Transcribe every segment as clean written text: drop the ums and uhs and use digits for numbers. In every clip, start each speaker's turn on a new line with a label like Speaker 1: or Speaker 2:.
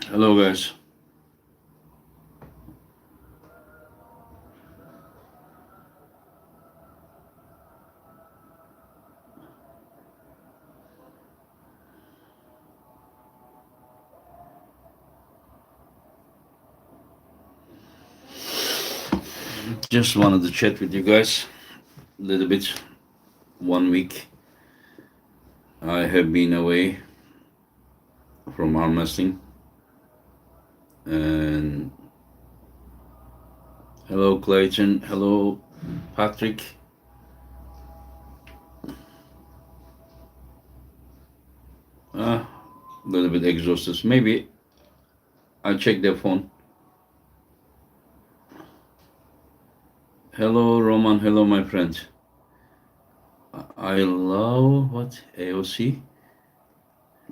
Speaker 1: Hello, guys. Just wanted to chat with you guys a little bit. 1 week I have been away from arm wrestling. And hello, Clayton. Hello, Patrick. A little bit exhausted. Maybe I check their phone. Hello, Roman. Hello, my friend. I love what AOC,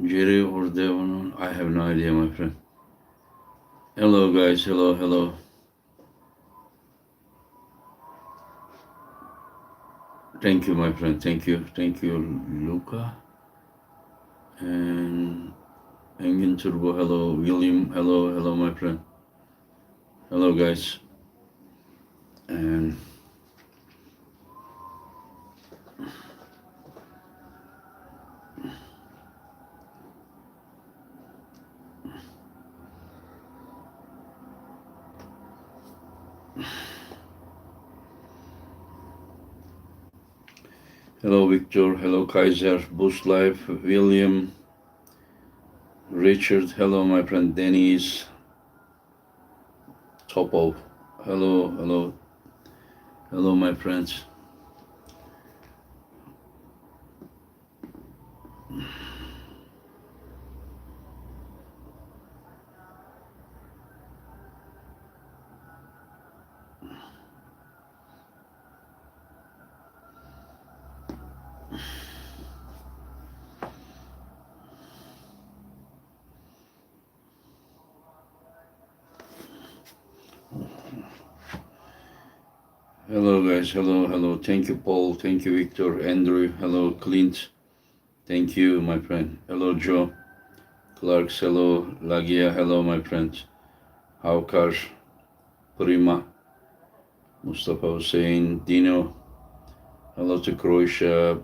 Speaker 1: Jerry or Devon. I have no idea, my friend. Hello, guys. Hello, hello. Thank you, my friend. Thank you, Luca. And Engine Turbo. Hello, William. Hello, my friend. Hello, guys. And hello, Victor. Hello, Kaiser. Boost Life. William. Richard. Hello, my friend Dennis. Topo. Hello, my friends. Hello, guys. Hello. Thank you, Paul. Thank you, Victor. Andrew. Hello, Clint. Thank you, my friend. Hello, Joe. Clarks. Hello, Lagia. Hello, my friend. Haukar. Prima. Mustafa Hussein. Dino. Hello to Croatia.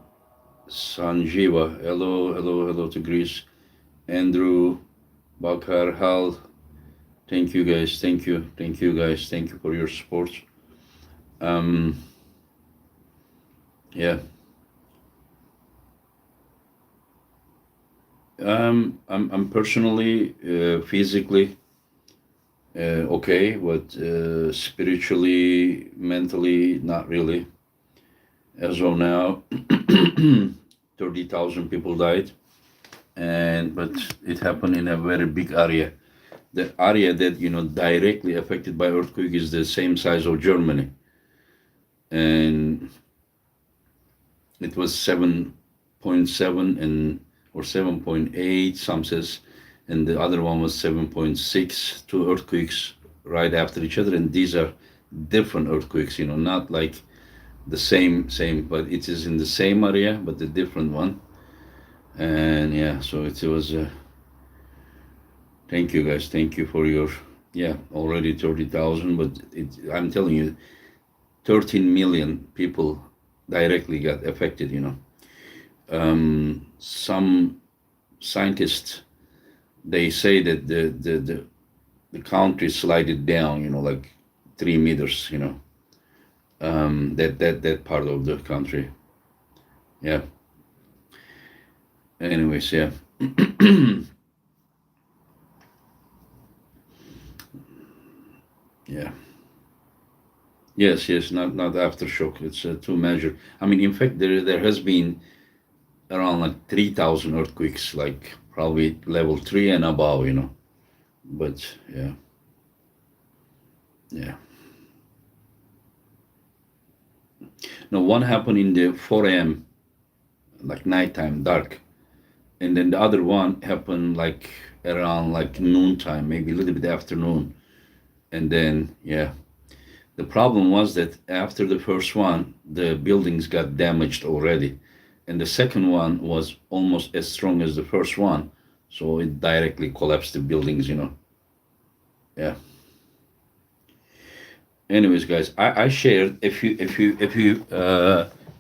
Speaker 1: Sanjiva. Hello to Greece. Andrew. Bakar. Hal. Thank you, guys. Thank you, guys. Thank you for your support. Yeah. I'm personally, physically, okay, but spiritually, mentally, not really. As of now, 30,000 people died, but it happened in a very big area. The area that directly affected by earthquake is the same size of Germany, and it was 7.7 and or 7.8, some says, and the other one was 7.6. Two earthquakes right after each other, and these are different earthquakes. Not like the same, but it is in the same area, but the different one. And yeah, so it was. Thank you, guys. Thank you for your already 30,000, but I'm telling you, 13 million people directly got affected. Some scientists, they say that the country slided down, like 3 meters, that part of the country. Yeah. Anyways, yeah. Yeah. Yes, not aftershock. It's two measure. I mean, in fact, there has been around like 3,000 earthquakes, like probably level 3 and above. But yeah. Now, one happened in the 4 a.m., like nighttime, dark, and then the other one happened like around like noontime, maybe a little bit afternoon, and then yeah. The problem was that after the first one, the buildings got damaged already, and the second one was almost as strong as the first one, so it directly collapsed the buildings. Yeah. Anyways, guys, I shared a few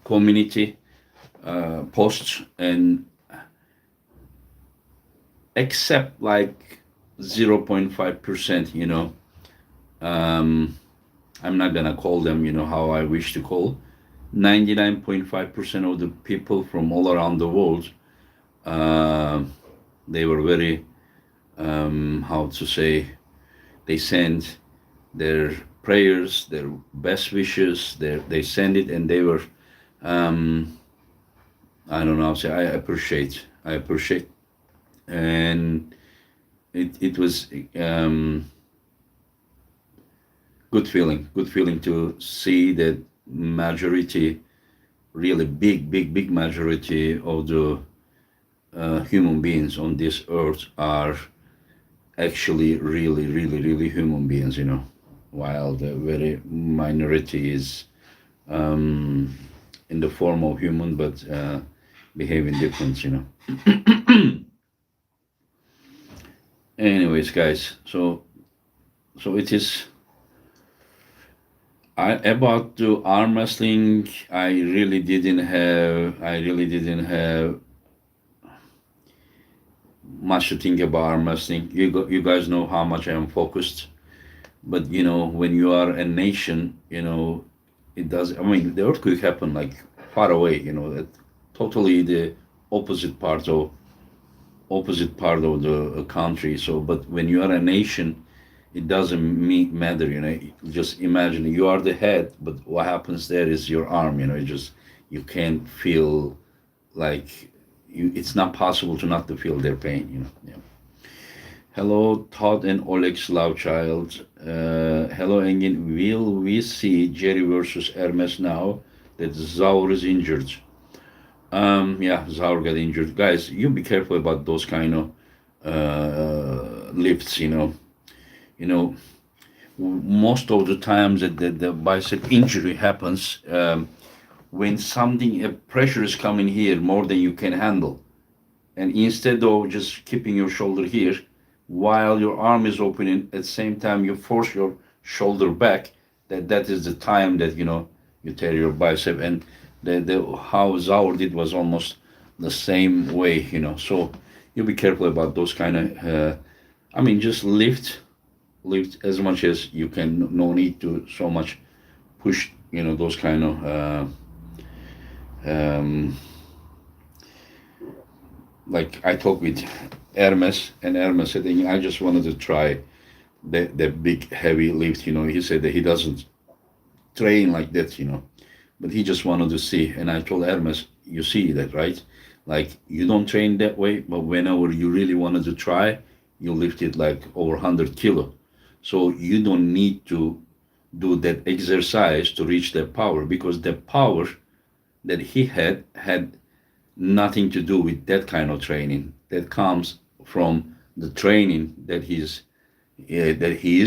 Speaker 1: community posts, and except like 0.5%, um, I'm not gonna call them, how I wish to call. 99.5% of the people from all around the world, uh, they were very, how to say, they sent their prayers, their best wishes, they send it, and they were, um, I don't know how to say, I appreciate, and it was, good feeling to see that majority, really big majority of the human beings on this earth are actually really human beings, while the very minority is, um, in the form of human, but behaving different, Anyways, guys, so it is. About the arm wrestling, I really didn't have much to think about arm wrestling. You guys know how much I am focused, but when you are a nation, it does. I mean, the earthquake happened like far away. Totally the opposite part of the country. So, but when you are a nation, it doesn't matter. Just imagine you are the head, but what happens there is your arm. You can't feel like you. It's not possible to not to feel their pain. Yeah. Hello, Todd and Oleg Slavchild. Hello, Engin. Will we see Jerry versus Hermes now that Zaur is injured? Yeah, Zaur got injured. Guys, you be careful about those kind of lifts. You know, most of the times that the bicep injury happens, when something pressure is coming here more than you can handle, and instead of just keeping your shoulder here while your arm is opening, at the same time you force your shoulder back, that is the time that you tear your bicep. And the how Zaur did was almost the same way. So you be careful about those kind of, I mean, just lift as much as you can. No need to so much push, those kind of, um, like I talked with Hermes, and Hermes said, I just wanted to try the big heavy lift. He said that he doesn't train like that, but he just wanted to see. And I told Hermes, you see that, right? Like you don't train that way, but whenever you really wanted to try, you lift it like over 100 kilo. So you don't need to do that exercise to reach that power, because the power that he had nothing to do with that kind of training. That comes from the training that he is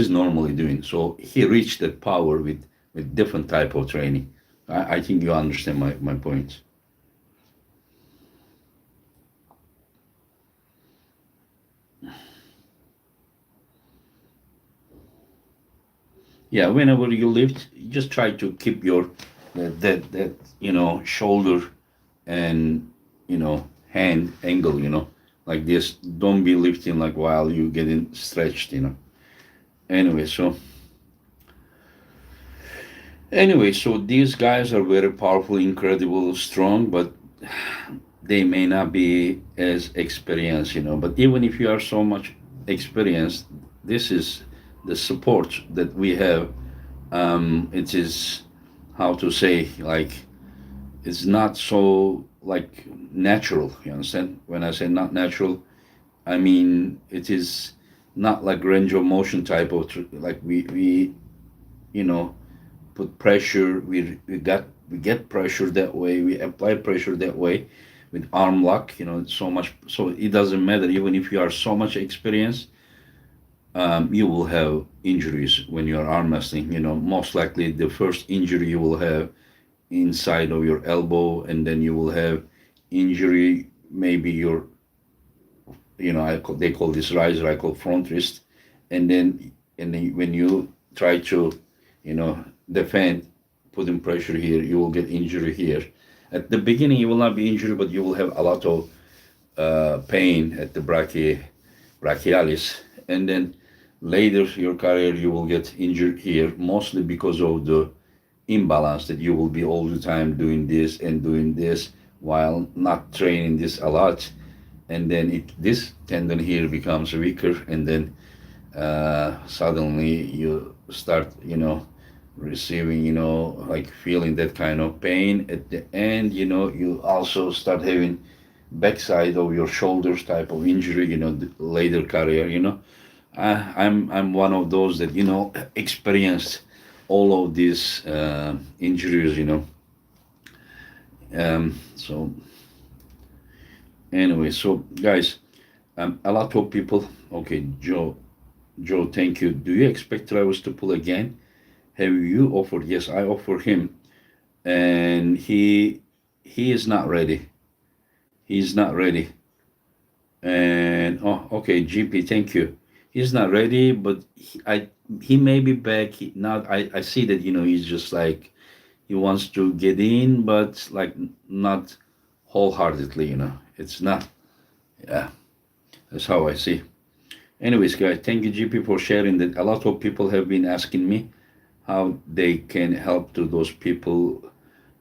Speaker 1: normally doing. So he reached that power with different type of training. I think you understand my point. Yeah, whenever you lift, just try to keep your that shoulder and hand angle, like this. Don't be lifting like while you getting stretched. Anyway, so these guys are very powerful, incredible, strong, but they may not be as experienced. But even if you are so much experienced, this is the support that we have. It is, how to say, like, it's not so like natural. You understand? When I say not natural, I mean it is not like range of motion type of like we you know put pressure. We get pressure that way. We apply pressure that way with arm lock. So much. So it doesn't matter even if you are so much experienced. You will have injuries when you are arm wrestling. Most likely the first injury you will have inside of your elbow, and then you will have injury maybe your, they call this riser, I call front wrist, and then and then when you try to, defend, putting pressure here, you will get injury here. At the beginning, you will not be injured, but you will have a lot of pain at the brachialis, and then later your career you will get injured here, mostly because of the imbalance that you will be all the time doing this and doing this while not training this a lot, and then this tendon here becomes weaker, and then suddenly you start, receiving, like feeling that kind of pain at the end. You also start having backside of your shoulders type of injury, the later career. I'm one of those that experienced all of these injuries. So anyway, so guys, a lot of people. Okay, Joe, thank you. Do you expect Travis to pull again? Have you offered? Yes, I offered him, and he is not ready. He's not ready. And oh, okay, GP, thank you. He's not ready, but he may be back. Now I see that he's just like he wants to get in, but like not wholeheartedly. It's not. Yeah, that's how I see. Anyways, guys, thank you, GP, for sharing that. A lot of people have been asking me how they can help to those people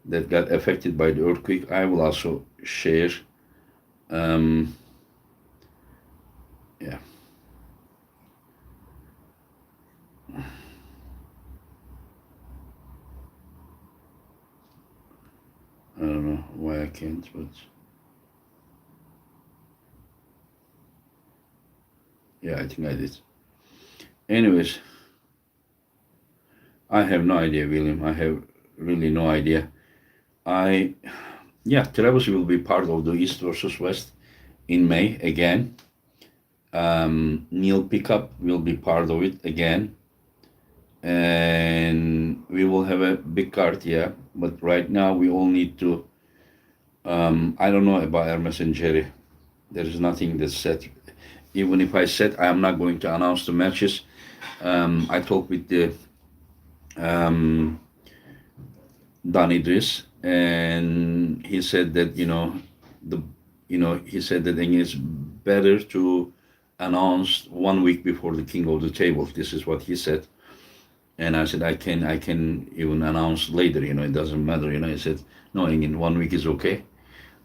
Speaker 1: that got affected by the earthquake. I will also share. Um, yeah, I don't know why I can't, but yeah, I think I did. Anyways, I have no idea, William. I have really no idea. I, yeah, Travis will be part of the East versus West in May again. Neil Pickup will be part of it again. And we will have a big card, yeah. But right now, we all need to. I don't know about Hermes and Jerry. There is nothing that's set. Even if I said I am not going to announce the matches, I talked with the um, Don Idris, and he said that the he said that it's better to announce 1 week before the King of the Table. This is what he said, and I said I can even announce later. It doesn't matter. He said no, in 1 week is okay.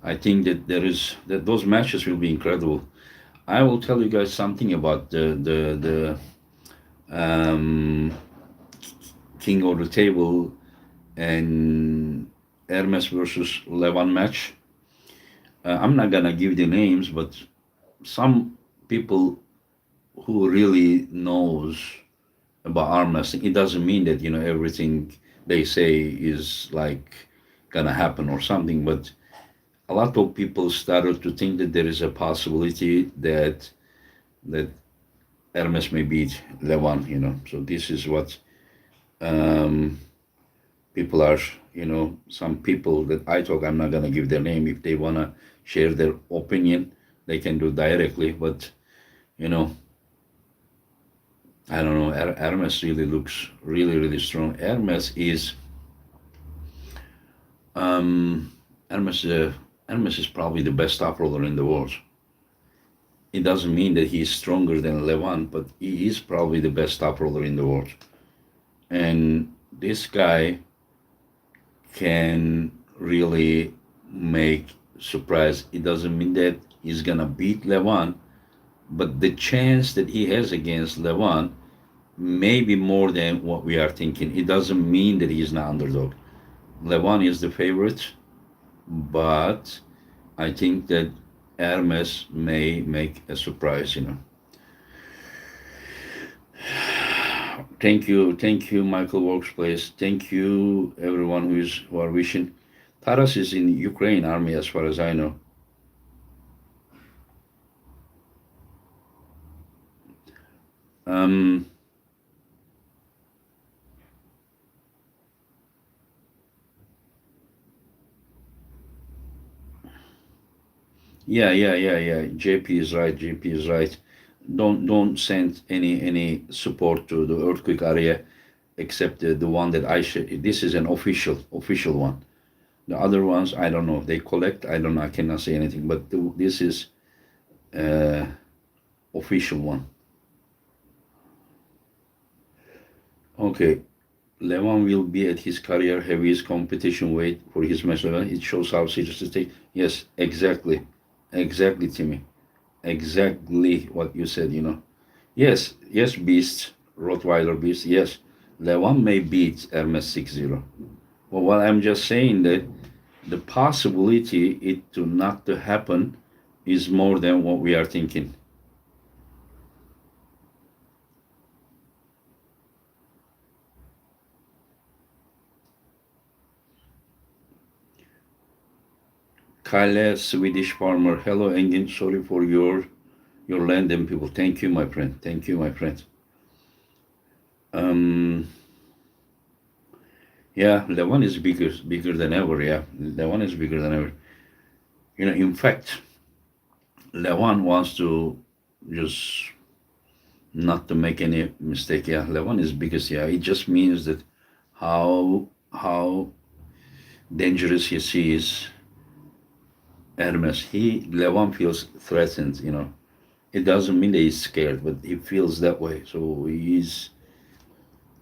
Speaker 1: I think that those matches will be incredible. I will tell you guys something about the King of the Table and Hermes versus Levan match. I'm not gonna give the names, but some people who really knows about arm wrestling, it doesn't mean that everything they say is like gonna happen or something. But a lot of people started to think that there is a possibility that Hermes may beat Levan. So this is what um, people are, some people that I talk, I'm not going to give their name. If they want to share their opinion, they can do directly. But, you know, I don't know. Hermes really looks really, really strong. Um, Hermes, Hermes is probably the best top roller in the world. It doesn't mean that he's stronger than Levan, but he is probably the best top roller in the world. And this guy can really make surprise. It doesn't mean that he's gonna beat Levan, but the chance that he has against Levan may be more than what we are thinking. It doesn't mean that he's not underdog. Levan is the favorite, but I think that Hermes may make a surprise. Thank you, Michael Workspace. Thank you, everyone who are wishing. Taras is in Ukraine army, as far as I know. Um, yeah. JP is right. JP is right. don't send any support to the earthquake area except the one that I shared. This is an official one. The other ones, I don't know. They collect. I don't know. I cannot say anything. But this is uh, official one. Okay. Levan will be at his career heaviest competition weight for his match level. It shows how serious it take. Yes, exactly. Exactly, Timmy. Exactly what you said, you know. Yes, Beast, Rottweiler Beast, yes. Levan may beat Hermes 6-0. Well, what I'm just saying that the possibility it to not to happen is more than what we are thinking. Kyle, Swedish farmer. Hello, Engin. Sorry for your land and people. Thank you, my friend. Thank you, my friend. Um, yeah, Levan is bigger than ever. Yeah, Levan is bigger than ever. You know, in fact, Levan wants to just not to make any mistake. Yeah, Levan is biggest. Yeah, it just means that how dangerous he sees Hermes. Levan feels threatened. You know, it doesn't mean that he's scared, but he feels that way. So he's.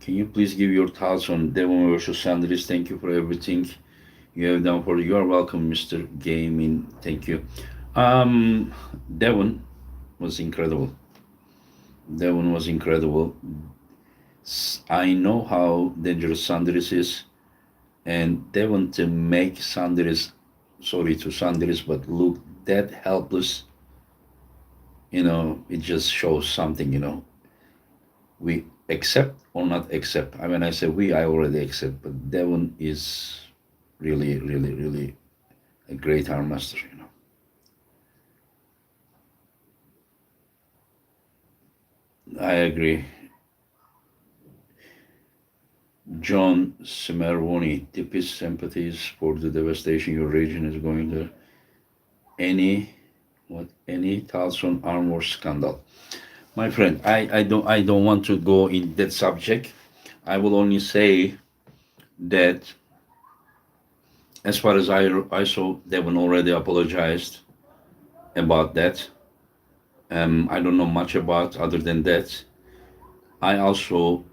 Speaker 1: Can you please give your thoughts on Devon versus Sanders? Thank you for everything you have done for. You are welcome, Mr. Gaming. Thank you. Um, Devon was incredible. Devon was incredible. I know how dangerous Sanders is, and Devon to make Sanders, sorry to Sanders, but look that helpless. You know, it just shows something. You know, we accept or not accept. I mean, I say we, I already accept, but Devon is really, really, really a great arm master. You know, I agree. John Simeroni, deepest sympathies for the devastation your region is going to. Any any thoughts on armor scandal? My friend, I don't want to go in that subject. I will only say that as far as I saw, Devon already apologized about that. I don't know much about other than that. I also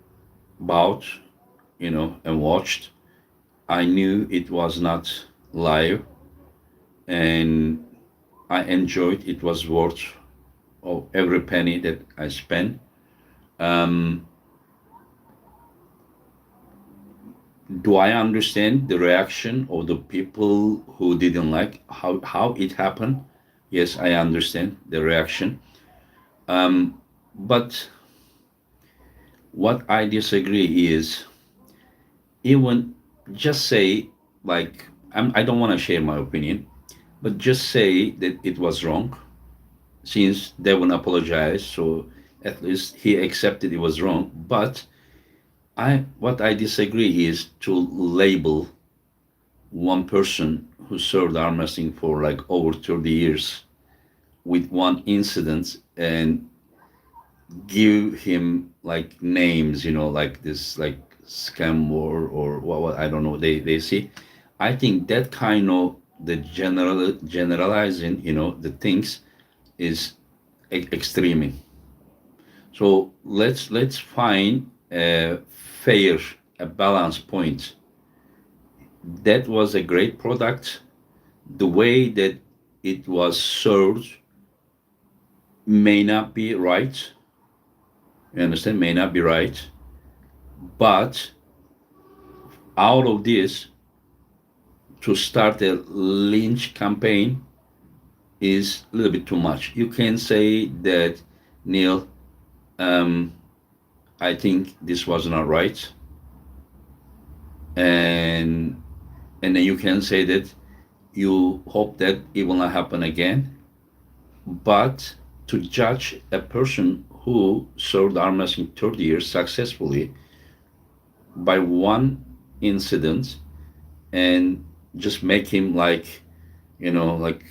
Speaker 1: bought, you know, and watched. I knew it was not live, and I enjoyed. It was worth every penny that I spent. Um, do I understand the reaction of the people who didn't like how it happened? Yes, I understand the reaction. But what I disagree is even just say like I don't want to share my opinion, but just say that it was wrong since Devon apologized, so at least he accepted it was wrong. But I what I disagree is to label one person who served arm wrestling for like over 30 years with one incident and give him like names, you know, like this like scam war or what I don't know. They see. I think that kind of the generalizing, you know, the things is extreme. So let's find a fair, a balance point. That was a great product. The way that it was served may not be right. You understand? May not be right. But out of this, to start a lynch campaign is a little bit too much. You can say that, Neil, um, I think this was not right, and then you can say that you hope that it will not happen again. But to judge a person who served arm wrestling 30 years successfully by one incident and just make him like, you know, like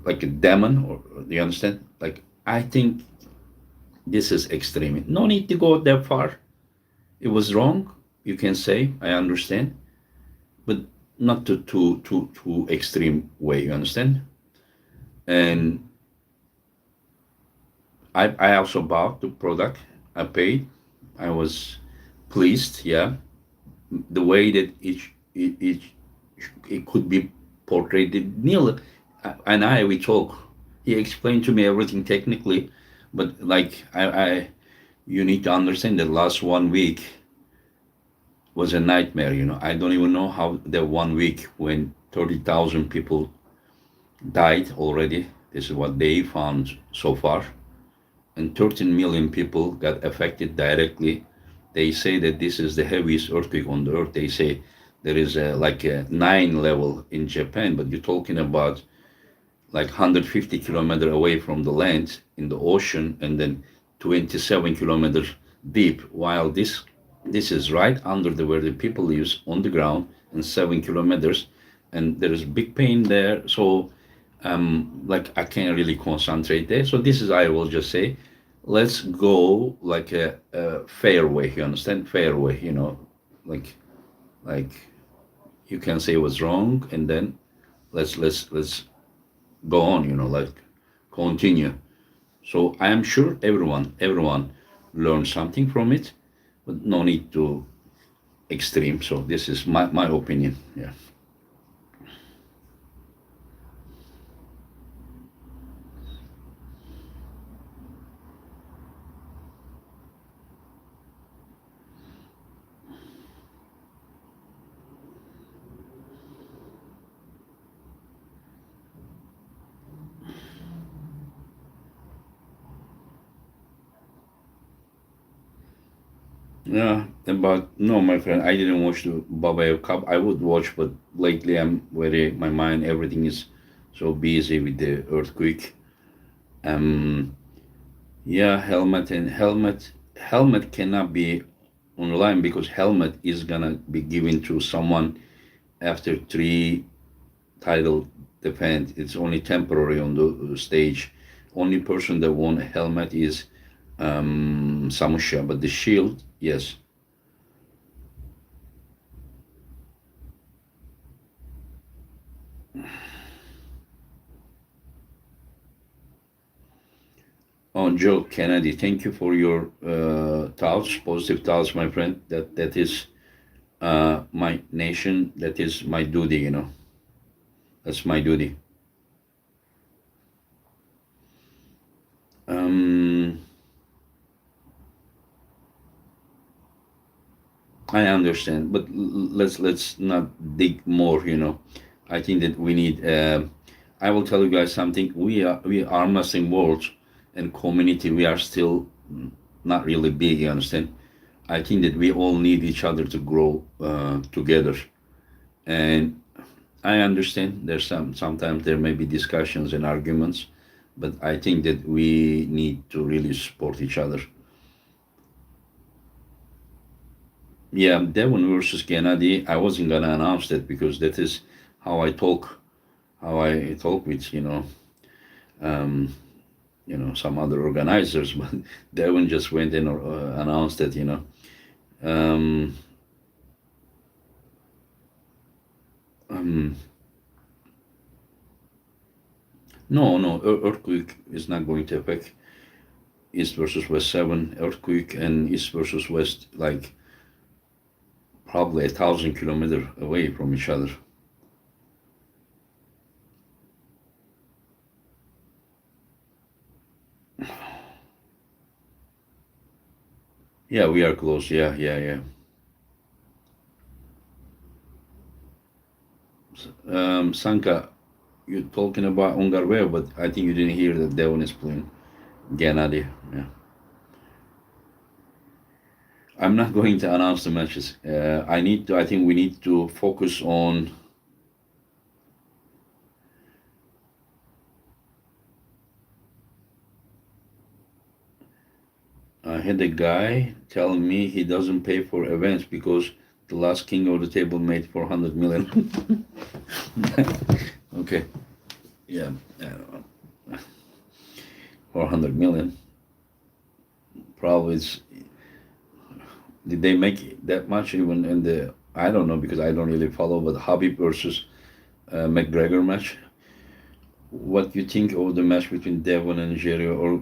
Speaker 1: like a demon, or do you understand? Like, I think this is extreme. No need to go that far. It was wrong, you can say, I understand, but not to extreme way, you understand? And I also bought the product. I paid. I was pleased. Yeah, the way that it could be portrayed. Neil and I, we talk. He explained to me everything technically, but like I you need to understand that last 1 week was a nightmare. I don't even know how that 1 week when 30,000 people died already. This is what they found so far, and 13 million people got affected directly. They say that this is the heaviest earthquake on the earth. They say there is like a 9 level in Japan, but you're talking about like 150 kilometers away from the land in the ocean, and then 27 kilometers deep, while this is right under the where the people lives on the ground and 7 kilometers, and there is big pain there. So like I can't really concentrate there. So this is, I will just say, let's go like a fair way. You understand? Fair way. Like you can say what's wrong, and then let's go on. Like continue. So I am sure everyone learned something from it, but no need to extreme. So this is my opinion. Yeah. Yeah, but no, my friend, I didn't watch the Babayev Cup. I would watch, but lately my mind, everything is so busy with the earthquake. Um, yeah, helmet cannot be online because helmet is gonna be given to someone after three title defense. It's only temporary on the stage. Only person that won a helmet is Samusha, but the shield, yes. Oh, Joe Kennedy, thank you for your thoughts, positive thoughts, my friend. That is my nation. That is my duty. That's my duty. Um, I understand, but let's not dig more. I think that we need. I will tell you guys something. We are Muslim world and community. We are still not really big. You understand? I think that we all need each other to grow together. And I understand there's sometimes there may be discussions and arguments, but I think that we need to really support each other. Yeah, Devon versus Gennady. I wasn't gonna announce that because that is how I talk with um, some other organizers, but Devon just went and announced that. Um, um, no, no, earthquake is not going to affect East versus West 7 earthquake, and East versus West like probably 1,000 kilometers away from each other. Yeah, we are close. Yeah, yeah, yeah. Sanka, you're talking about Ungarware, but I think you didn't hear that Devon is playing Gennady. Yeah. I'm not going to announce the matches. I think we need to focus on. I had a guy tell me he doesn't pay for events because the last king of the table made 400 million. Okay. Yeah, I don't know, 400 million. Probably it's, did they make that much even in the, I don't know because I don't really follow, but Habib versus McGregor match. What you think of the match between Devon and Jerry, or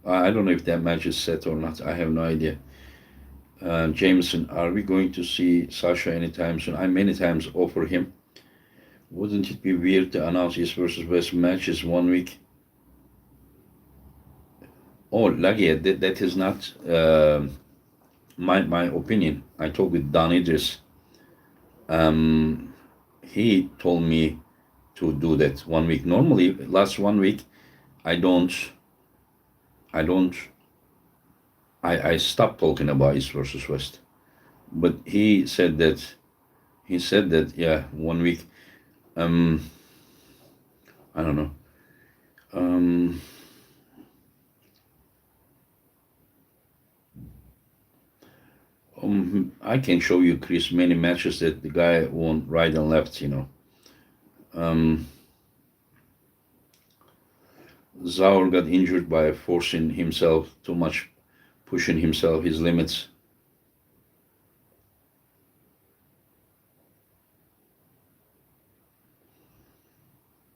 Speaker 1: I don't know if that match is set or not. I have no idea. Jameson, are we going to see Sasha anytime soon? I many times offer him. Wouldn't it be weird to announce East versus West matches 1 week? Oh, Lagia, that is not my opinion. I talked with Don Idris. Um, he told me to do that 1 week. Normally, last 1 week, I don't, I don't, I stopped talking about East versus West. But he said that, yeah, 1 week. Um, I don't know. Um, I can show you, Chris, many matches that the guy won right and left. Um, Zaur got injured by forcing himself too much, pushing himself his limits.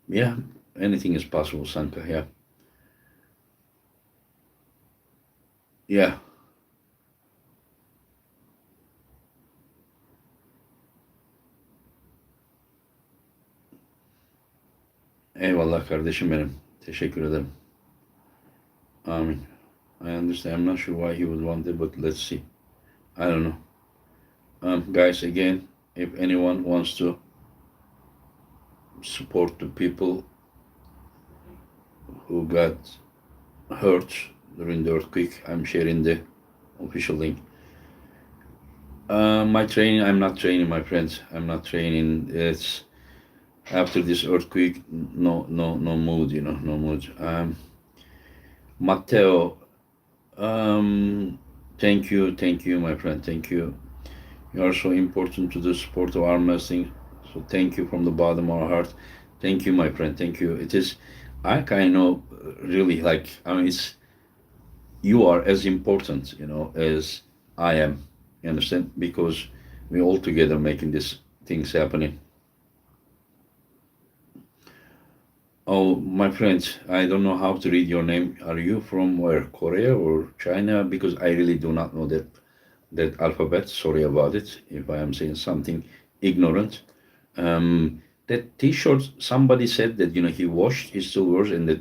Speaker 1: Yeah, anything is possible, Sanka. Yeah, yeah. Eyvallah kardeşim benim. Teşekkür ederim. Amin. I understand. I'm not sure why he would want it, but let's see. I don't know. Guys, again, if anyone wants to support the people who got hurt during the earthquake, I'm sharing the official link. My training, I'm not training, my friends. I'm not training. It's after this earthquake, no mood, no mood. Matteo, thank you, my friend, thank you. You are so important to the sport of arm wrestling. So thank you from the bottom of our heart. Thank you, my friend. Thank you. It is, I kind of really like. I mean, it's you are as important, as I am. You understand? Because we all together making these things happening. Oh, my friends, I don't know how to read your name. Are you from where? Korea or China? Because I really do not know that alphabet. Sorry about it if I am saying something ignorant. That T-shirt, somebody said that he washed, he still wears, and the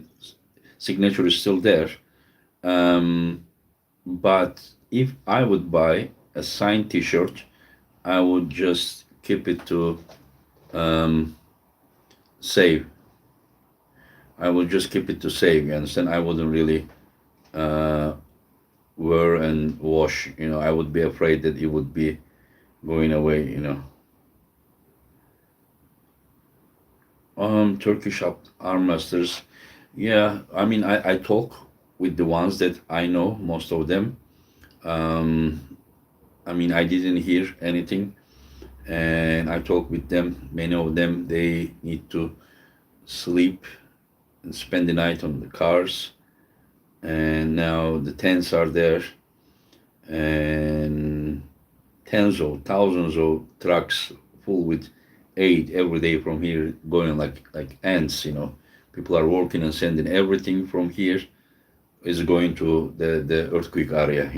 Speaker 1: signature is still there. Um, but if I would buy a signed T-shirt, I would just keep it to um, save. I would just keep it to save. You understand? I wouldn't really uh, wear and wash. I would be afraid that it would be going away. Turkish arm masters. Yeah, I mean, I talk with the ones that I know, most of them. Um, I mean, I didn't hear anything, and I talk with them. Many of them, they need to sleep and spend the night on the cars, and now the tents are there, and tens of thousands of trucks full with aid every day from here going like ants. People are working and sending everything from here is going to the earthquake area.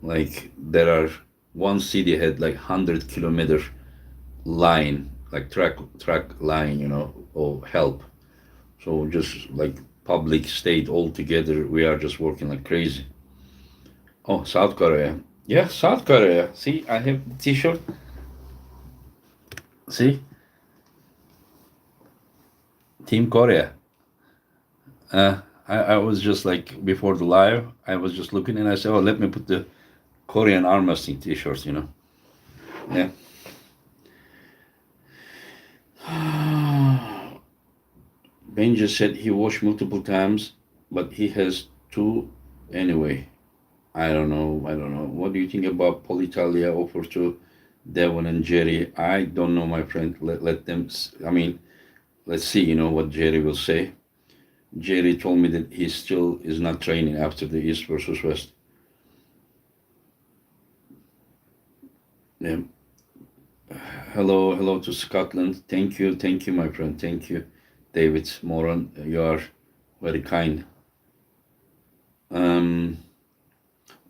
Speaker 1: Like there are one city had like 100 kilometer line, like track line, of help. So just like public, state all together, we are just working like crazy. Oh, South Korea. Yeah, South Korea. See, I have the T-shirt. See, Team Korea. I was just like before the live, I was just looking and I said, oh, let me put the Korean arm wrestling T-shirts. Yeah. Benja said he washed multiple times, but he has two anyway. I don't know. I don't know. What do you think about Politalia offer to Devon and Jerry. I don't know, my friend. Let them. I mean, let's see. What Jerry will say. Jerry told me that he still is not training after the East versus West. Yeah. Hello to Scotland. Thank you, my friend. Thank you, David Moran. You are very kind. Um,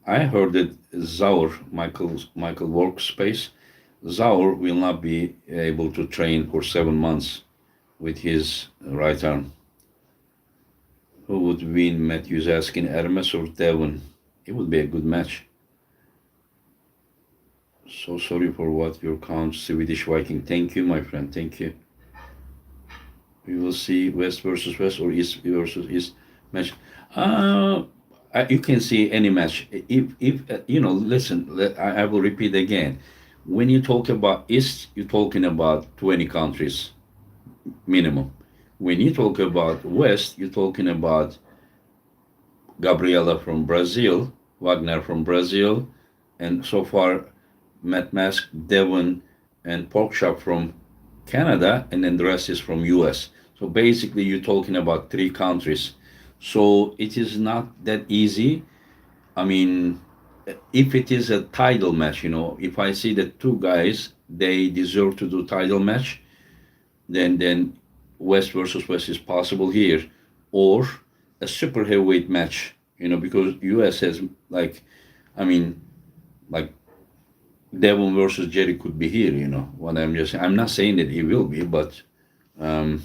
Speaker 1: I heard that Michael Workspace, Zaur will not be able to train for 7 months with his right arm. Who would win? Matthews asking Hermes or Devon. It would be a good match. So sorry for what your count, Swedish Viking. Thank you, my friend. Thank you. We will see West versus West or East versus East match. Uh, you can see any match. If listen, I will repeat again. When you talk about East, you're talking about 20 countries minimum. When you talk about West, you're talking about Gabriela from Brazil, Wagner from Brazil, and so far Matt Mask, Devon, and Porkchop from Canada, and then the rest is from US. So basically, you're talking about three countries. So it is not that easy. I mean, if it is a title match, if I see that two guys they deserve to do title match, then West versus West is possible here, or a super heavyweight match. Because US has like, I mean, like Devon versus Jerry could be here. What I'm not saying that he will be, but um,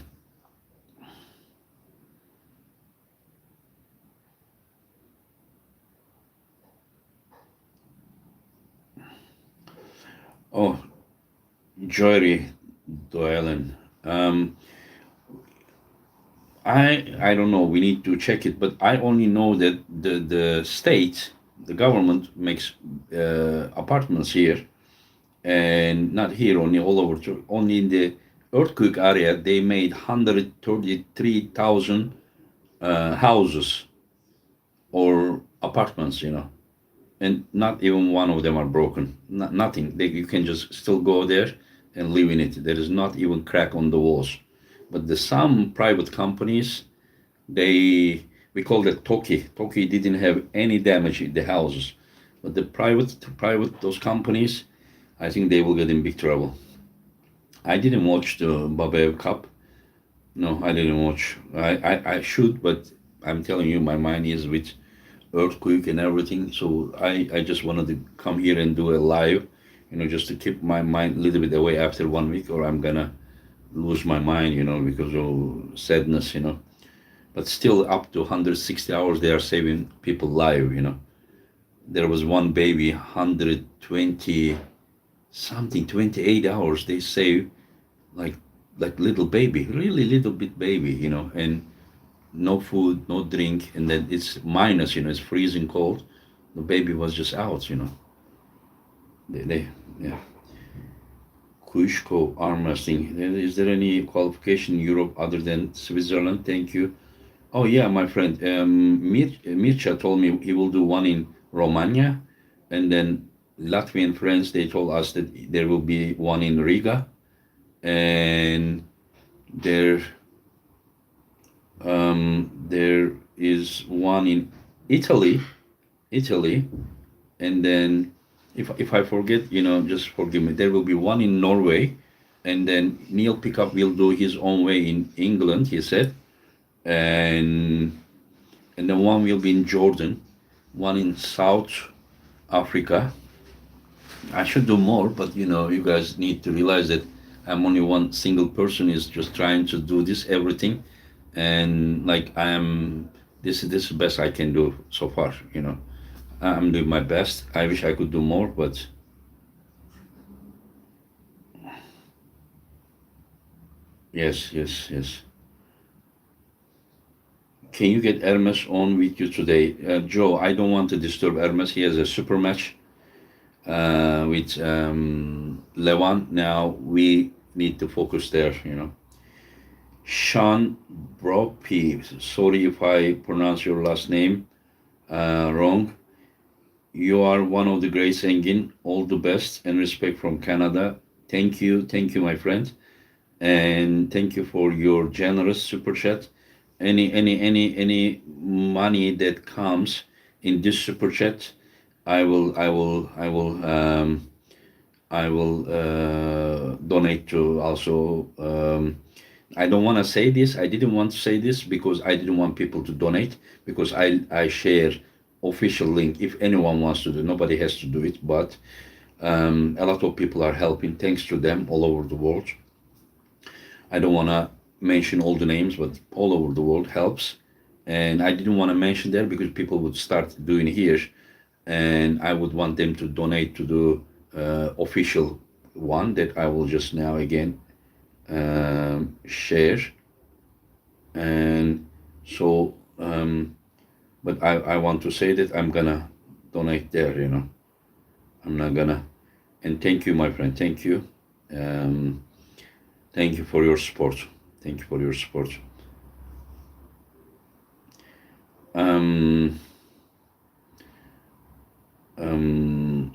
Speaker 1: oh, Jory Doylan. I don't know. We need to check it, but I only know that the state, the government makes apartments here, and not here only, all over. Only in the earthquake area, they made 133,000 houses or apartments. And not even one of them are broken. Nothing. You can just still go there and live in it. There is not even crack on the walls. But some private companies, we call it Toki. Toki didn't have any damage in the houses, but the private those companies, I think they will get in big trouble. I didn't watch the Babev Cup. No, I didn't watch. I should, but I'm telling you, my mind is with earthquake and everything. So I just wanted to come here and do a live, just to keep my mind a little bit away after 1 week, or I'm gonna lose my mind, because of sadness. But still, up to 160 hours, they are saving people live. There was one baby, 120 something, 28 hours they save, like little baby, really little bit baby. And no food, no drink, and then it's minus, it's freezing cold. The baby was just out. Yeah. Kuishko arm wrestling. Is there any qualification in Europe other than Switzerland? Thank you. Oh yeah, my friend. Mircha told me he will do one in Romania, and then Latvian friends they told us that there will be one in Riga, and there is one in Italy, Italy, and then if I forget, just forgive me. There will be one in Norway, and then Neil Pickup will do his own way in England. He said, and then one will be in Jordan, one in South Africa. I should do more, but you guys need to realize that I'm only one single person is just trying to do this everything, and like this is the best I can do so far. I'm doing my best. I wish I could do more, but yes, yes, yes. Can you get Hermes on with you today? Joe, I don't want to disturb Hermes. He has a super match with Levan. Now we need to focus there. Sean Bropi, sorry if I pronounce your last name wrong. You are one of the greats, Engin. All the best and respect from Canada. Thank you, my friend, and thank you for your generous super chat. Any money that comes in this super chat, I will donate to also. I don't want to say this. I didn't want to say this because I didn't want people to donate because I share official link if anyone wants to do. Nobody has to do it, but a lot of people are helping. Thanks to them all over the world. I don't want to mention all the names, but all over the world helps. And I didn't want to mention there because people would start doing here, and I would want them to donate to the official one that I will just now again share. And so, but I want to say that I'm gonna donate there, I'm not gonna. And thank you, my friend. Thank you. Um, Thank you for your support. Thank you for your support. Um, um,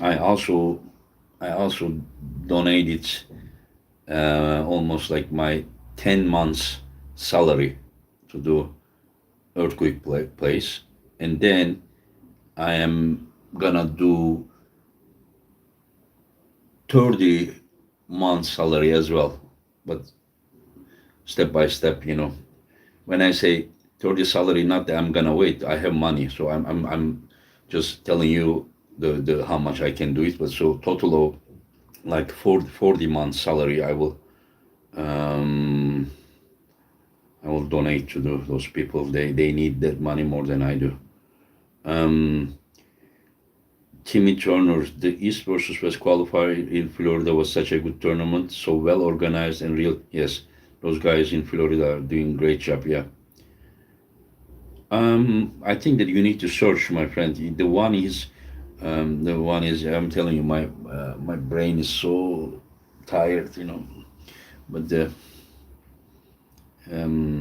Speaker 1: I also I also donated almost like my 10 months salary to do earthquake place, and then I am gonna do 30 months salary as well, but step by step. When I say 30 salary, not that I'm gonna wait. I have money, so I'm just telling you the how much I can do it. But so total of like 40 months salary, um I will donate to those people. They need that money more than I do. Um, Timmy Turner, the East versus West qualifier in Florida was such a good tournament, so well organized and real. Yes, those guys in Florida are doing great job. Yeah. I think that you need to search, my friend. The one is. I'm telling you, my brain is so tired. But the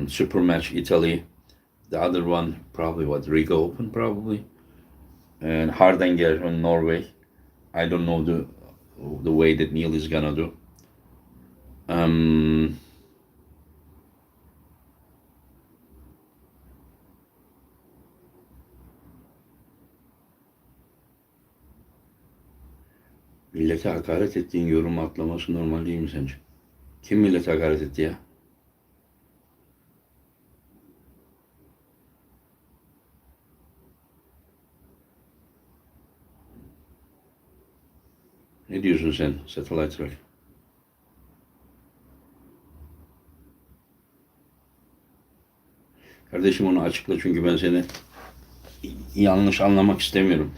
Speaker 1: Super Match Italy, the other one probably what Riga Open probably, and Hardanger on Norway. I don't know the way that Neil is gonna do. Um, Millete hakaret ettiğin yorum atlaması normal değil mi sence? Kim millete hakaret etti ya? Ne diyorsun sen Satellite Rock? Kardeşim onu açıkla çünkü ben seni yanlış anlamak istemiyorum.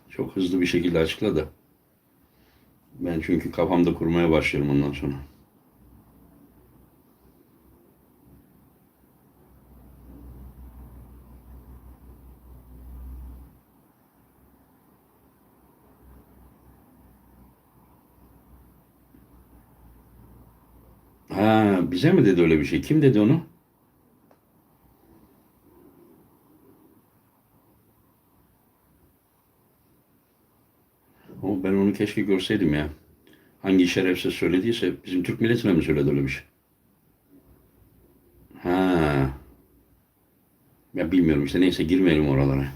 Speaker 1: Çok hızlı bir şekilde açıkla da. Ben çünkü kafamda kurmaya başlıyorum ondan sonra. Ha, bize mi dedi öyle bir şey? Kim dedi onu? Ben onu keşke görseydim ya. Hangi şerefsiz söylediyse bizim Türk milletine mi söyledi öyle bir şey? Ha, ya bilmiyorum işte neyse girmeyelim oralara.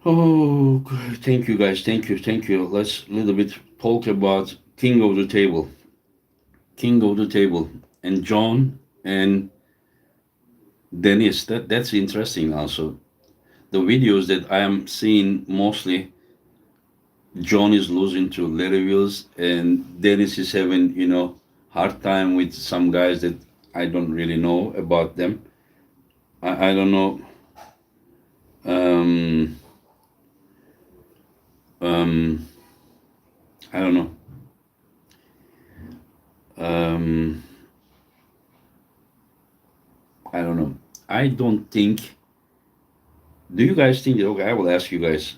Speaker 1: Oh, thank you guys, thank you. Let's a little bit talk about King of the Table. King of the Table. And John and Dennis. That's interesting also. The videos that I am seeing mostly, John is losing to Larry Wheels and Dennis is having, hard time with some guys that I don't really know about them. I don't know. Um, um, I don't know. Um, I don't know. I don't think. Do you guys think that? Okay, I will ask you guys.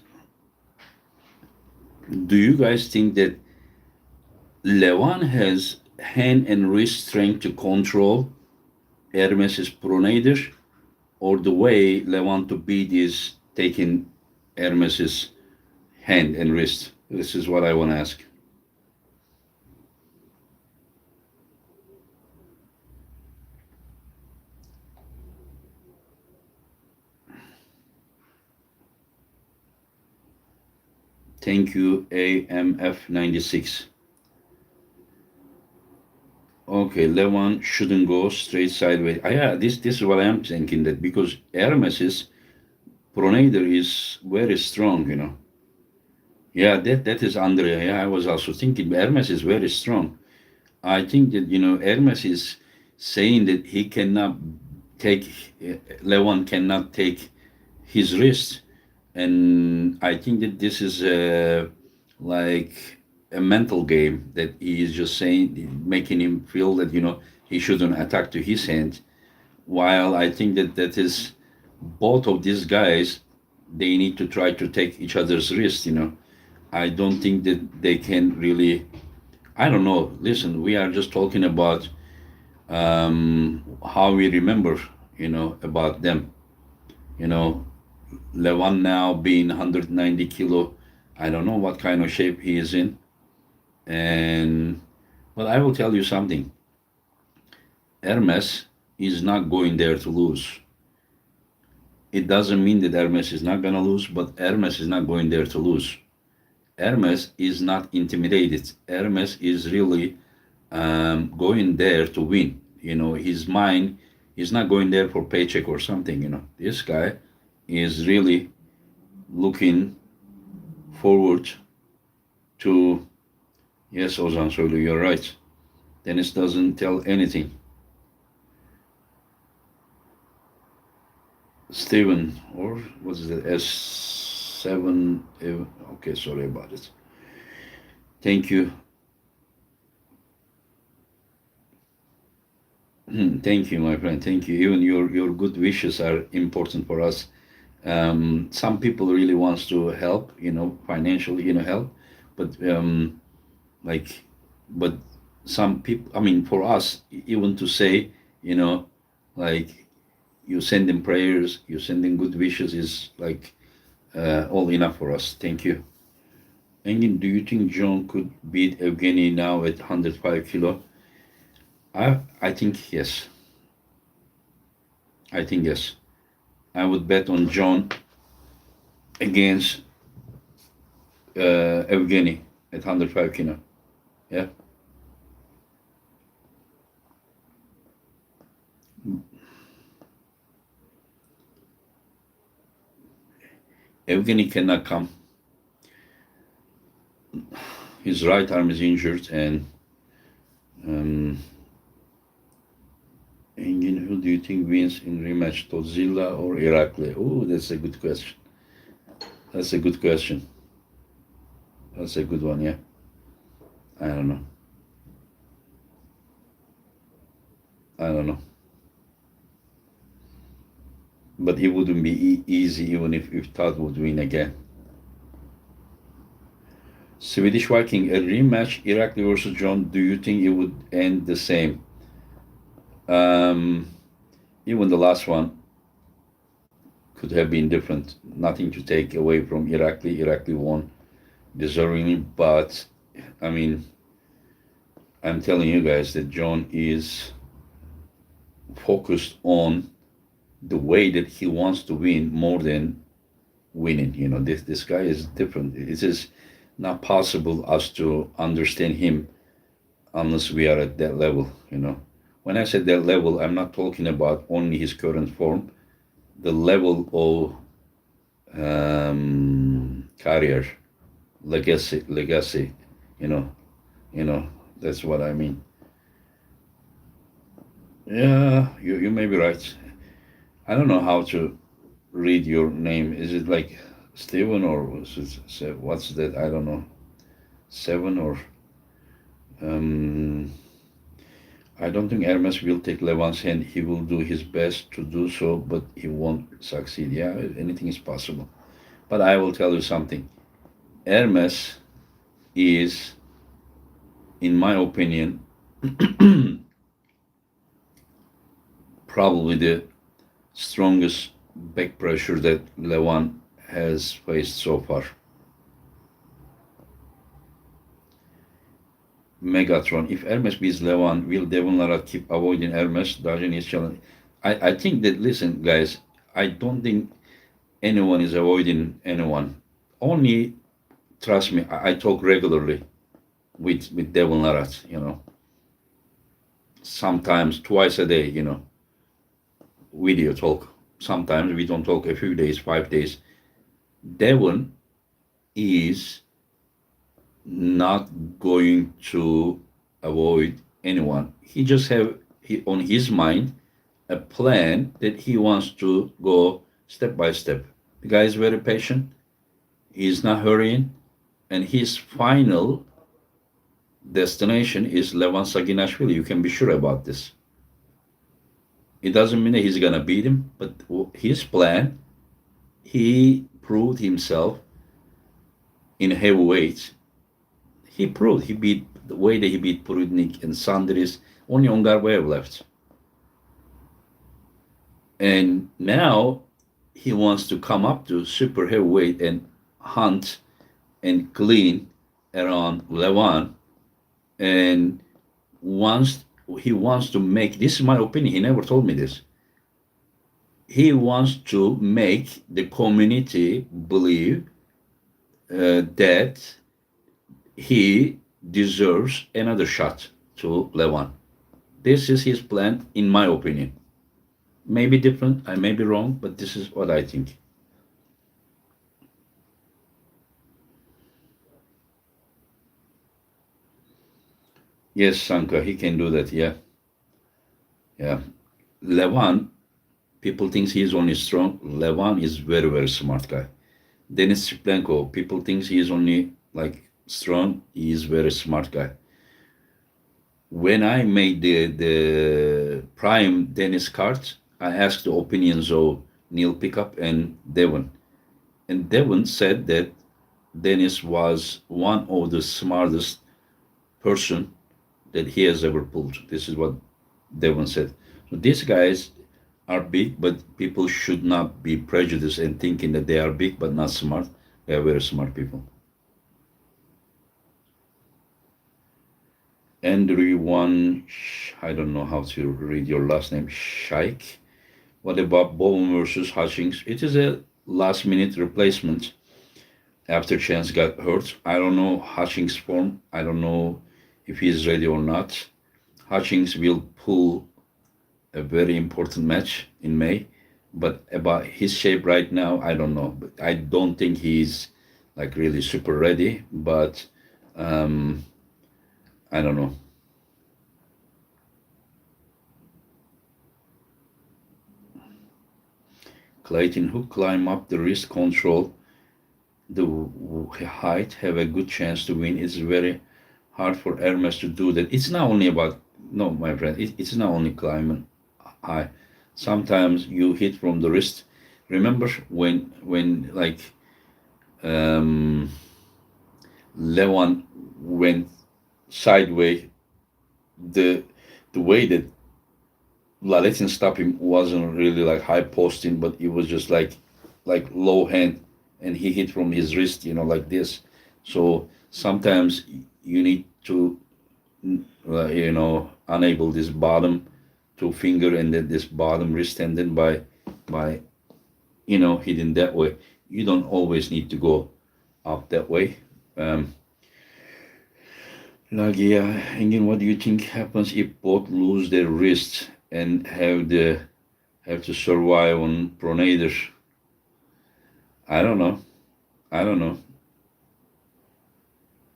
Speaker 1: Do you guys think that Levan has hand and wrist strength to control Hermes' pronator, or the way Levant to beat is taking Hermes's hand and wrist? This is what I want to ask. Thank you, AMF96. Okay, Levant shouldn't go straight sideways. Yeah, this is what I am thinking, that because Hermes's pronator is very strong, you know. Yeah, that is Andrea. Yeah, I was also thinking Hermes is very strong. I think that, Hermes is saying that he cannot take, Levant cannot take his wrist. And I think that this is like a mental game, that he is just saying, making him feel that, he shouldn't attack to his hand. While I think that is both of these guys, they need to try to take each other's wrist. I don't think that they can really. I don't know. Listen, we are just talking about how we remember, about them. You know, Levan now being 190 kilo. I don't know what kind of shape he is in. And, well, I will tell you something. Hermes is not going there to lose. It doesn't mean that Hermes is not going to lose, but Hermes is not going there to lose. Hermes is not intimidated. Hermes is really going there to win. His mind is not going there for paycheck or something. This guy is really looking forward to. Yes, Ozan Soylu, you're right. Dennis doesn't tell anything. Steven, or what is it? S7. Okay, sorry about it. Thank you. Thank you, my friend. Thank you. Even your good wishes are important for us. Some people really wants to help, financially, help, but like, but some people. I mean, for us, even to say, like, you send in prayers, you send in good wishes is like all enough for us. Thank you. Engin, do you think John could beat Evgeny now at 105 kilo? I think yes. I think yes. I would bet on John against Evgeny at 105 kilo. Yeah. Evgeny cannot come. His right arm is injured, and Engin, who do you think wins in rematch, Tozilla or Irakli? Oh, that's a good question. That's a good question. That's a good one, yeah. I don't know. I don't know. But it wouldn't be easy even if Todd would win again. Swedish Viking, a rematch, Irakli versus John, do you think it would end the same? Um, Even the last one could have been different. Nothing to take away from Irakli. Irakli won deservingly, but I mean, I'm telling you guys that John is focused on the way that he wants to win more than winning. This guy is different. It is not possible us to understand him unless we are at that level. When I said that level, I'm not talking about only his current form, the level of career, legacy. You know, that's what I mean. Yeah, you may be right. I don't know how to read your name. Is it like Steven, or what's that? I don't know. Seven, or um, I don't think Hermes will take Levant's hand. He will do his best to do so, but he won't succeed. Yeah, anything is possible. But I will tell you something. Hermes is, in my opinion, probably the strongest back pressure that Levan has faced so far. Megatron, if Hermes beats Levan, will Devon Lara keep avoiding Hermes, dodging his challenge? I think that, listen, guys, I don't think anyone is avoiding anyone. Only, trust me, I talk regularly with Devon Larat, sometimes twice a day, video talk. Sometimes we don't talk a few days, 5 days. Devon is not going to avoid anyone. He just have on his mind a plan that he wants to go step by step. The guy is very patient. He's not hurrying, and his final destination is Levan Saginashvili. You can be sure about this. It doesn't mean that he's gonna beat him, but his plan, he proved himself in heavyweight. He proved he beat the way that he beat Prudnik and Sandris. Only Ongarbayev left, and now he wants to come up to super heavyweight and hunt and clean around Levan, and he wants to make, this is my opinion, he never told me this, he wants to make the community believe that he deserves another shot to Levan. This is his plan, in my opinion. Maybe different, I may be wrong, but this is what I think. Yes, Sanka, he can do that. Yeah, yeah. Levan, people think he's only strong. Levan is very, very smart guy. Denis Shiplenko, people think he is only like strong. He is very smart guy. When I made the prime Dennis card, I asked the opinions of Neil Pickup and Devon. And Devon said that Dennis was one of the smartest person that he has ever pulled. This is what Devon said. So these guys are big, but people should not be prejudiced and thinking that they are big but not smart. They are very smart people. Andrew one, I don't know how to read your last name, Shaik. What about Bowen versus Hutchings? It is a last minute replacement after Chance got hurt. I don't know Hutchings' form. I don't know if he is ready or not. Hutchings will pull a very important match in May, but about his shape right now, I don't know. But I don't think he's like really super ready, but I don't know. Clayton, who climb up the wrist control the height, have a good chance to win. It's very hard for Hermes to do that. It's not only about, no, my friend, it's not only climbing high. Sometimes you hit from the wrist. Remember when like Levan went sideways, the way that Laletin stopped him wasn't really like high posting, but it was just like low hand, and he hit from his wrist, like this. So sometimes you need to, enable this bottom two finger and then this bottom wrist, and then by hitting that way. You don't always need to go up that way. Lagia, Engin, what do you think happens if both lose their wrists and have to survive on pronator? I don't know. I don't know.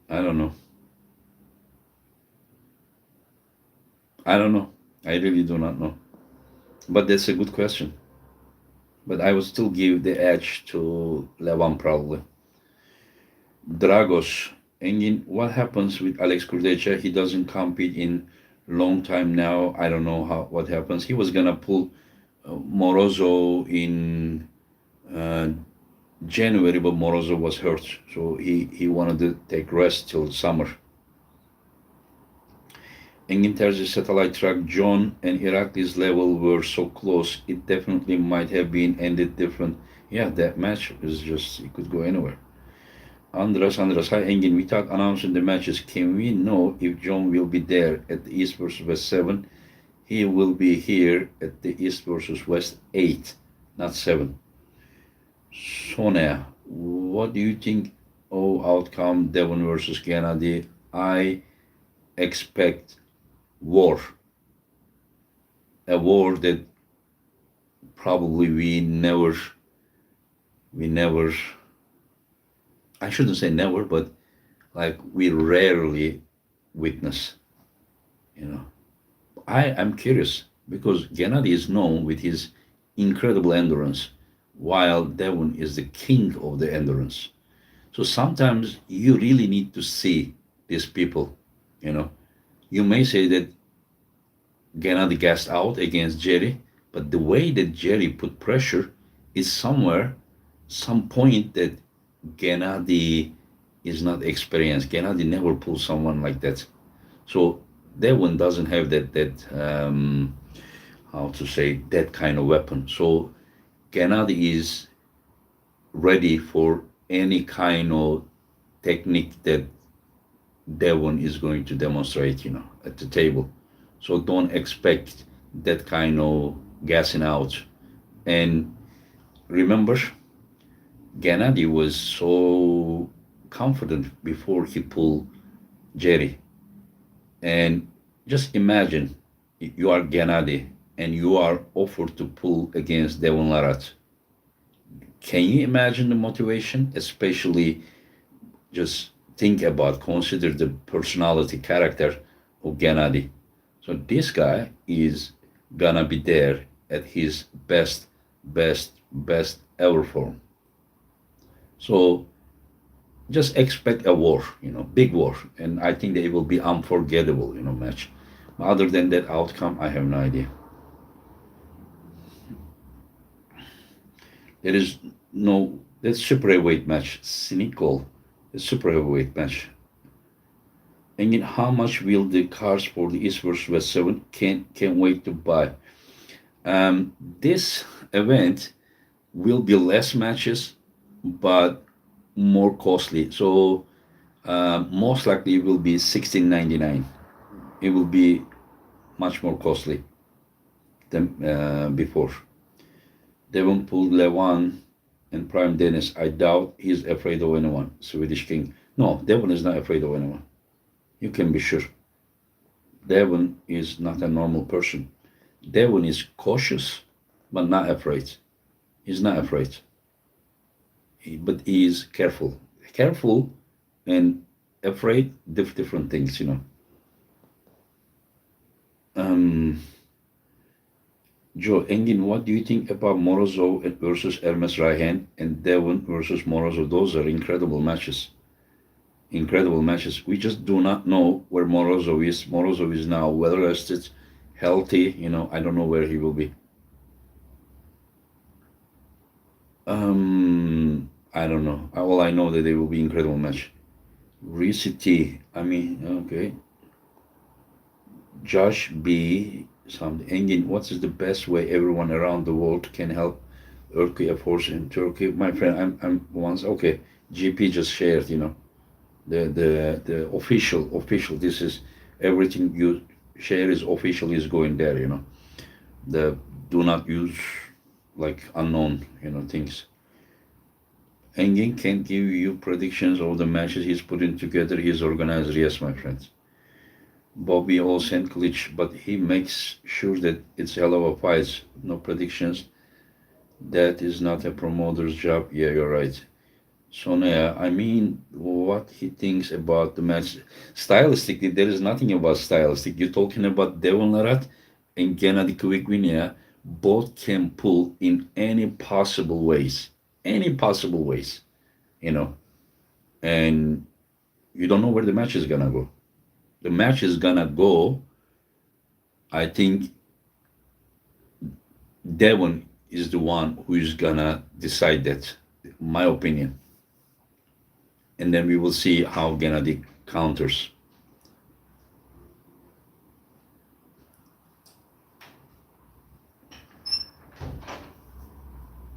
Speaker 1: I don't know. I don't know. I really do not know. But that's a good question. But I would still give the edge to Levan probably. Dragos, Engin, what happens with Alex Kurdecha? He doesn't compete in long time now. I don't know what happens. He was gonna pull Morozov in January, but Morozov was hurt, so he wanted to take rest till summer. Engin Terzi satellite track John and Irakli's level were so close, it definitely might have been ended different. Yeah, that match is just, it could go anywhere. Andras, hi Engin, without announcing the matches, can we know if John will be there at the East versus West 7? He will be here at the East versus West 8, not 7. Sonia, what do you think of outcome Devon versus Gennady? I expect war. A war that probably we never, I shouldn't say never, but like we rarely witness, you know. I am curious because Gennady is known with his incredible endurance, while Devon is the king of the endurance. So sometimes you really need to see these people, you know. You may say that Gennady gassed out against Jerry, but the way that Jerry put pressure is somewhere, some point that Gennady is not experienced. Gennady never pulled someone like that. So that one doesn't have that how to say that kind of weapon. So Gennady is ready for any kind of technique that Devon is going to demonstrate, at the table. So don't expect that kind of gassing out. And remember, Gennady was so confident before he pulled Jerry. And just imagine you are Gennady and you are offered to pull against Devon Larat. Can you imagine the motivation? Especially just think about, consider the personality, character of Gennady. So this guy is gonna be there at his best ever form. So just expect a war, big war, and I think that it will be unforgettable, match. Other than that outcome, I have no idea. There is no that super heavyweight match, cynical, the super heavyweight match. And in how much will the cars for the East vs West 7 can't wait to buy? This event will be less matches, but more costly. So most likely it will be 16.99. It will be much more costly than before. Devon pulled Levan and Prime Dennis. I doubt he's afraid of anyone. Swedish King. No, Devon is not afraid of anyone. You can be sure. Devon is not a normal person. Devon is cautious, but not afraid. He's not afraid. But he is careful. Careful and afraid, different things. Um, Joe Engin, what do you think about Morozov versus Hermes Raihan and Devon versus Morozov? Those are incredible matches. Incredible matches. We just do not know where Morozov is. Morozov is now well rested, healthy. I don't know where he will be. I don't know. All I know that they will be incredible match. Ricity. I mean, okay. Josh B. Some Engin. What is the best way everyone around the world can help earthquake efforts in Turkey? My friend, I'm once okay. GP just shared. The official. This is everything you share is official is going there. The do not use like unknown things. Engin can give you predictions of the matches he's putting together. He's organizer, yes, my friends. Bobby Olsen glitch, but he makes sure that it's hell of a fight. No predictions. That is not a promoter's job. Yeah, you're right. Sonia, I mean, what he thinks about the match. Stylistically, there is nothing about stylistic. You're talking about Devon Larat and Gennady Kvigvinia. Both can pull in any possible ways. Any possible ways, And you don't know where the match is gonna go. The match is gonna go. I think Devon is the one who is gonna decide that, my opinion. And then we will see how Gennady counters.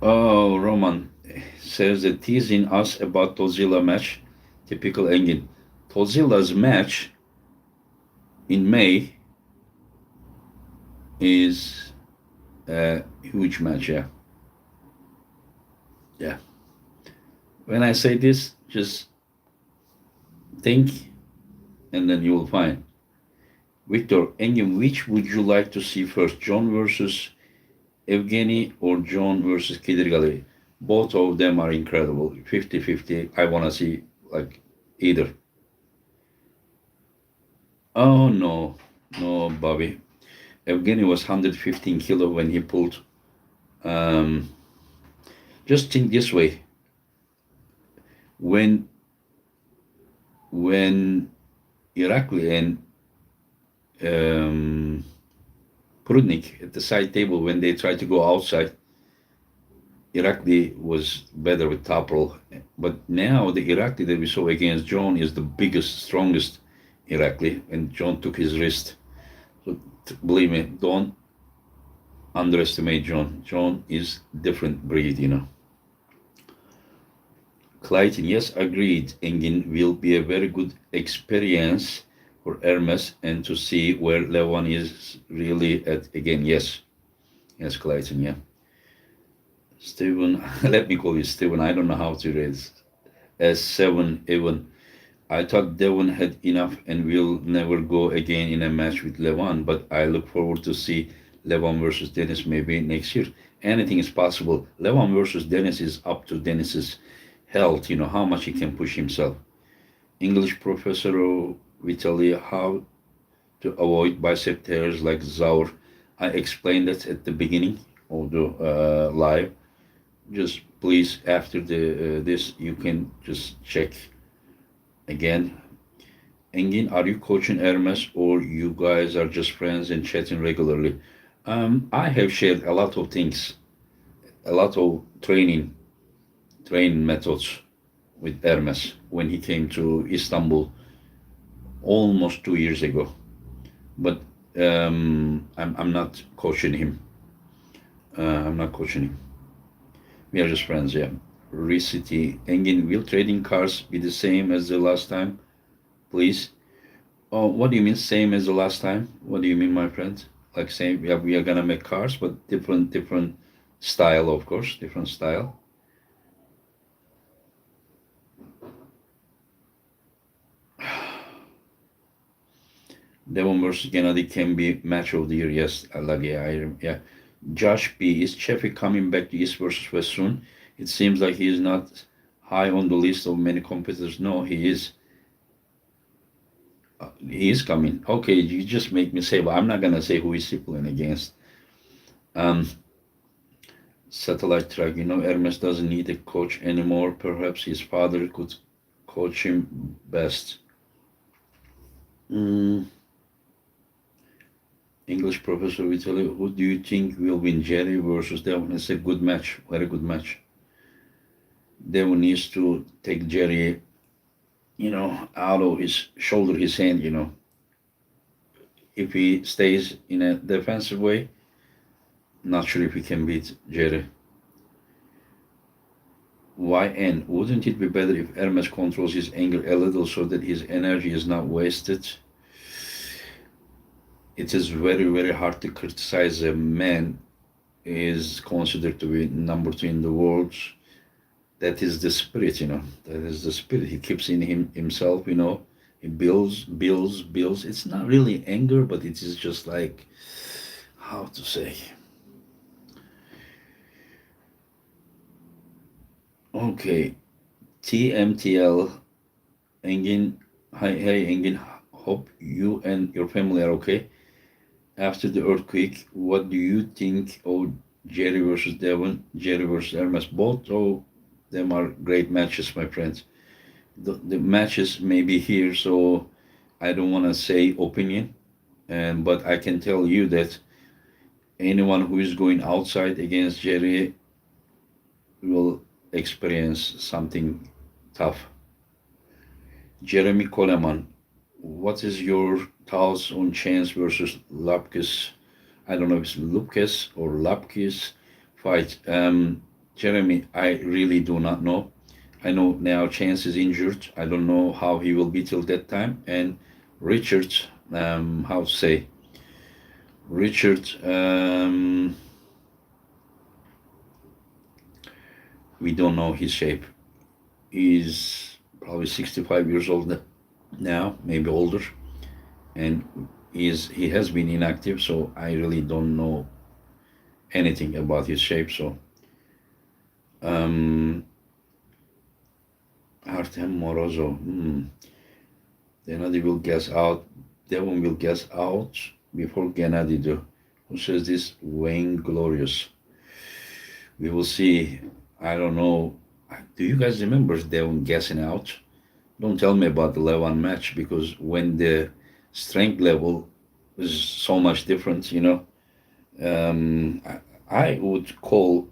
Speaker 1: Oh, Roman says that teasing us about Tozilla match. Typical Engin. Tozilla's match in May is a huge match. Yeah, yeah. When I say this, just think, and then you will find. Victor, Engin, which would you like to see first, John versus Evgeny or John versus Kidirgali? Both of them are incredible. 50-50. I want to see like either. Oh no, no, Bobby. Evgeny was 115 kilo when he pulled. Um, just think this way: when when Irakli and um, Prudnik at the side table, when they tried to go outside, Irakli was better with top roll. But now the Irakli that we saw against John is the biggest, strongest Irakli, and John took his wrist. So believe me, don't underestimate John. John is different breed. Clayton, yes, agreed. Engin will be a very good experience for Hermes and to see where Levan is really at again. Yes, yes, Clayton, yeah. Steven, let me call you Steven. I don't know how to read S7 even. I thought Devon had enough and will never go again in a match with Levan, but I look forward to see Levan versus Dennis maybe next year. Anything is possible. Levan versus Dennis is up to Dennis's health, how much he can push himself. English professor Vitaly, how to avoid bicep tears like Zaur. I explained that at the beginning of the live. Just please, after the this, you can just check again. Engin, are you coaching Hermes or you guys are just friends and chatting regularly? I have shared a lot of things, a lot of training methods with Hermes when he came to Istanbul almost 2 years ago. But I'm not coaching him. I'm not coaching him. We are just friends, yeah. Recity, Engin, will trading cars be the same as the last time, please? Oh, what do you mean same as the last time? What do you mean, my friend? Like same? Yeah, we are gonna make cars, but different style, of course, different style. Devon versus Gennady can be match of the year. Yes, I love yeah. Josh B. Is Sheffield coming back to East versus West soon? It seems like he is not high on the list of many competitors. No, he is. He is coming. Okay, you just make me say, but I'm not gonna say who is he playing against. Um, Satellite track. Hermes doesn't need a coach anymore. Perhaps his father could coach him best. Mm, English professor Vitaly, who do you think will win, Jerry versus Devon? It's a good match, very good match. Devon needs to take Jerry, out of his shoulder, his hand. If he stays in a defensive way, not sure if he can beat Jerry. YN, wouldn't it be better if Hermes controls his anger a little so that his energy is not wasted? It is very, very hard to criticize a man who is considered to be number two in the world. That is the spirit. That is the spirit. He keeps in himself. He builds. It's not really anger, but it is just like, how to say. Okay, TMTL, Engin, hi, hey Engin, hope you and your family are okay. After the earthquake, what do you think of Jerry versus Devon, Jerry versus Hermes? Both of them are great matches, my friends. The matches may be here, so I don't want to say opinion, but I can tell you that anyone who is going outside against Jerry will experience something tough. Jeremy Coleman, what is your thoughts on Chance versus Lapkus? I don't know if it's Lupkes or Lapkis fight. Jeremy, I really do not know. I know now Chance is injured. I don't know how he will be till that time. And Richard, how to say, Richard, we don't know his shape. He's probably 65 years old now, maybe older, and he has been inactive. So I really don't know anything about his shape. So um, Artem Morozov. Gennady will guess out. Devon will guess out before Gennady do. Who says this? Wayne Glorious. We will see. I don't know. Do you guys remember Devon guessing out? Don't tell me about the Levan match because when the strength level is so much different, I would call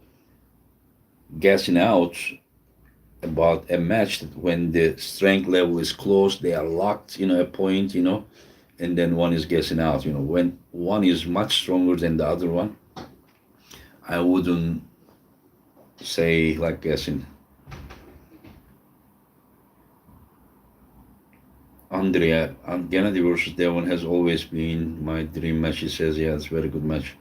Speaker 1: guessing out about a match that when the strength level is close, they are locked, a point, and then one is guessing out. When one is much stronger than the other one, I wouldn't say like guessing. Andrea, Gennady versus Devon has always been my dream match. He says, yeah, it's a very good match.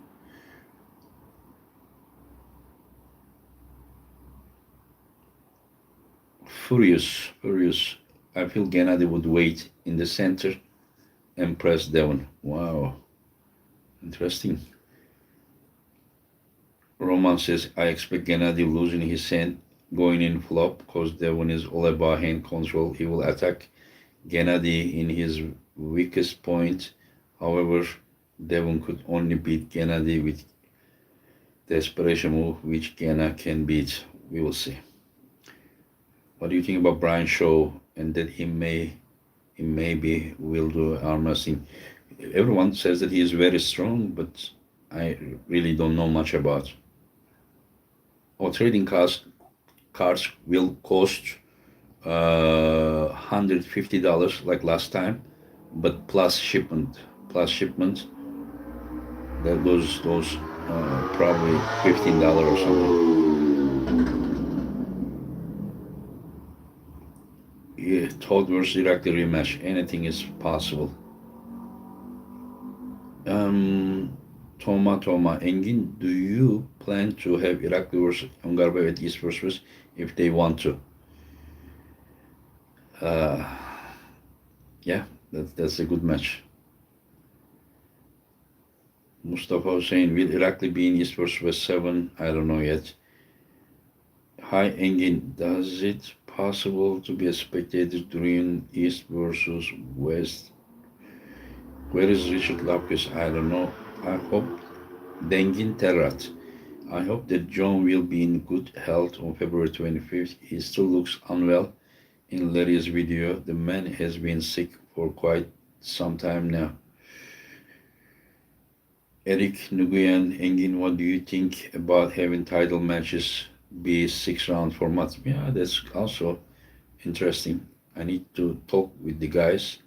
Speaker 1: Furious, furious. I feel Gennady would wait in the center and press Devon. Wow, interesting. Roman says, I expect Gennady losing his hand going in flop because Devon is all about hand control. He will attack Gennady in his weakest point. However, Devon could only beat Gennady with desperation move, which Genna can beat. We will see. What do you think about Brian Shaw and that he maybe will do arm wrestling? Everyone says that he is very strong, but I really don't know much about. Or trading cards will cost $150 like last time, but plus shipment that those probably $15 or something. Yeah, Todd versus Irakli rematch. Anything is possible. Um, Toma, Engin, do you plan to have Irakli versus Ungarbev at East versus if they want to? Uh, yeah, that's a good match. Mustafa Hussein, will Irakli be in East versus West 7? I don't know yet. Hi Engin, does it possible to be a spectator during East versus West? Where is Richard Lapkus? I don't know. I hope Dengin Terrat. I hope that John will be in good health on February 25th. He still looks unwell in Larry's video. The man has been sick for quite some time now. Eric Nguyen, Engin, what do you think about having title matches be 6 round format? Yeah, that's also interesting. I need to talk with the guys.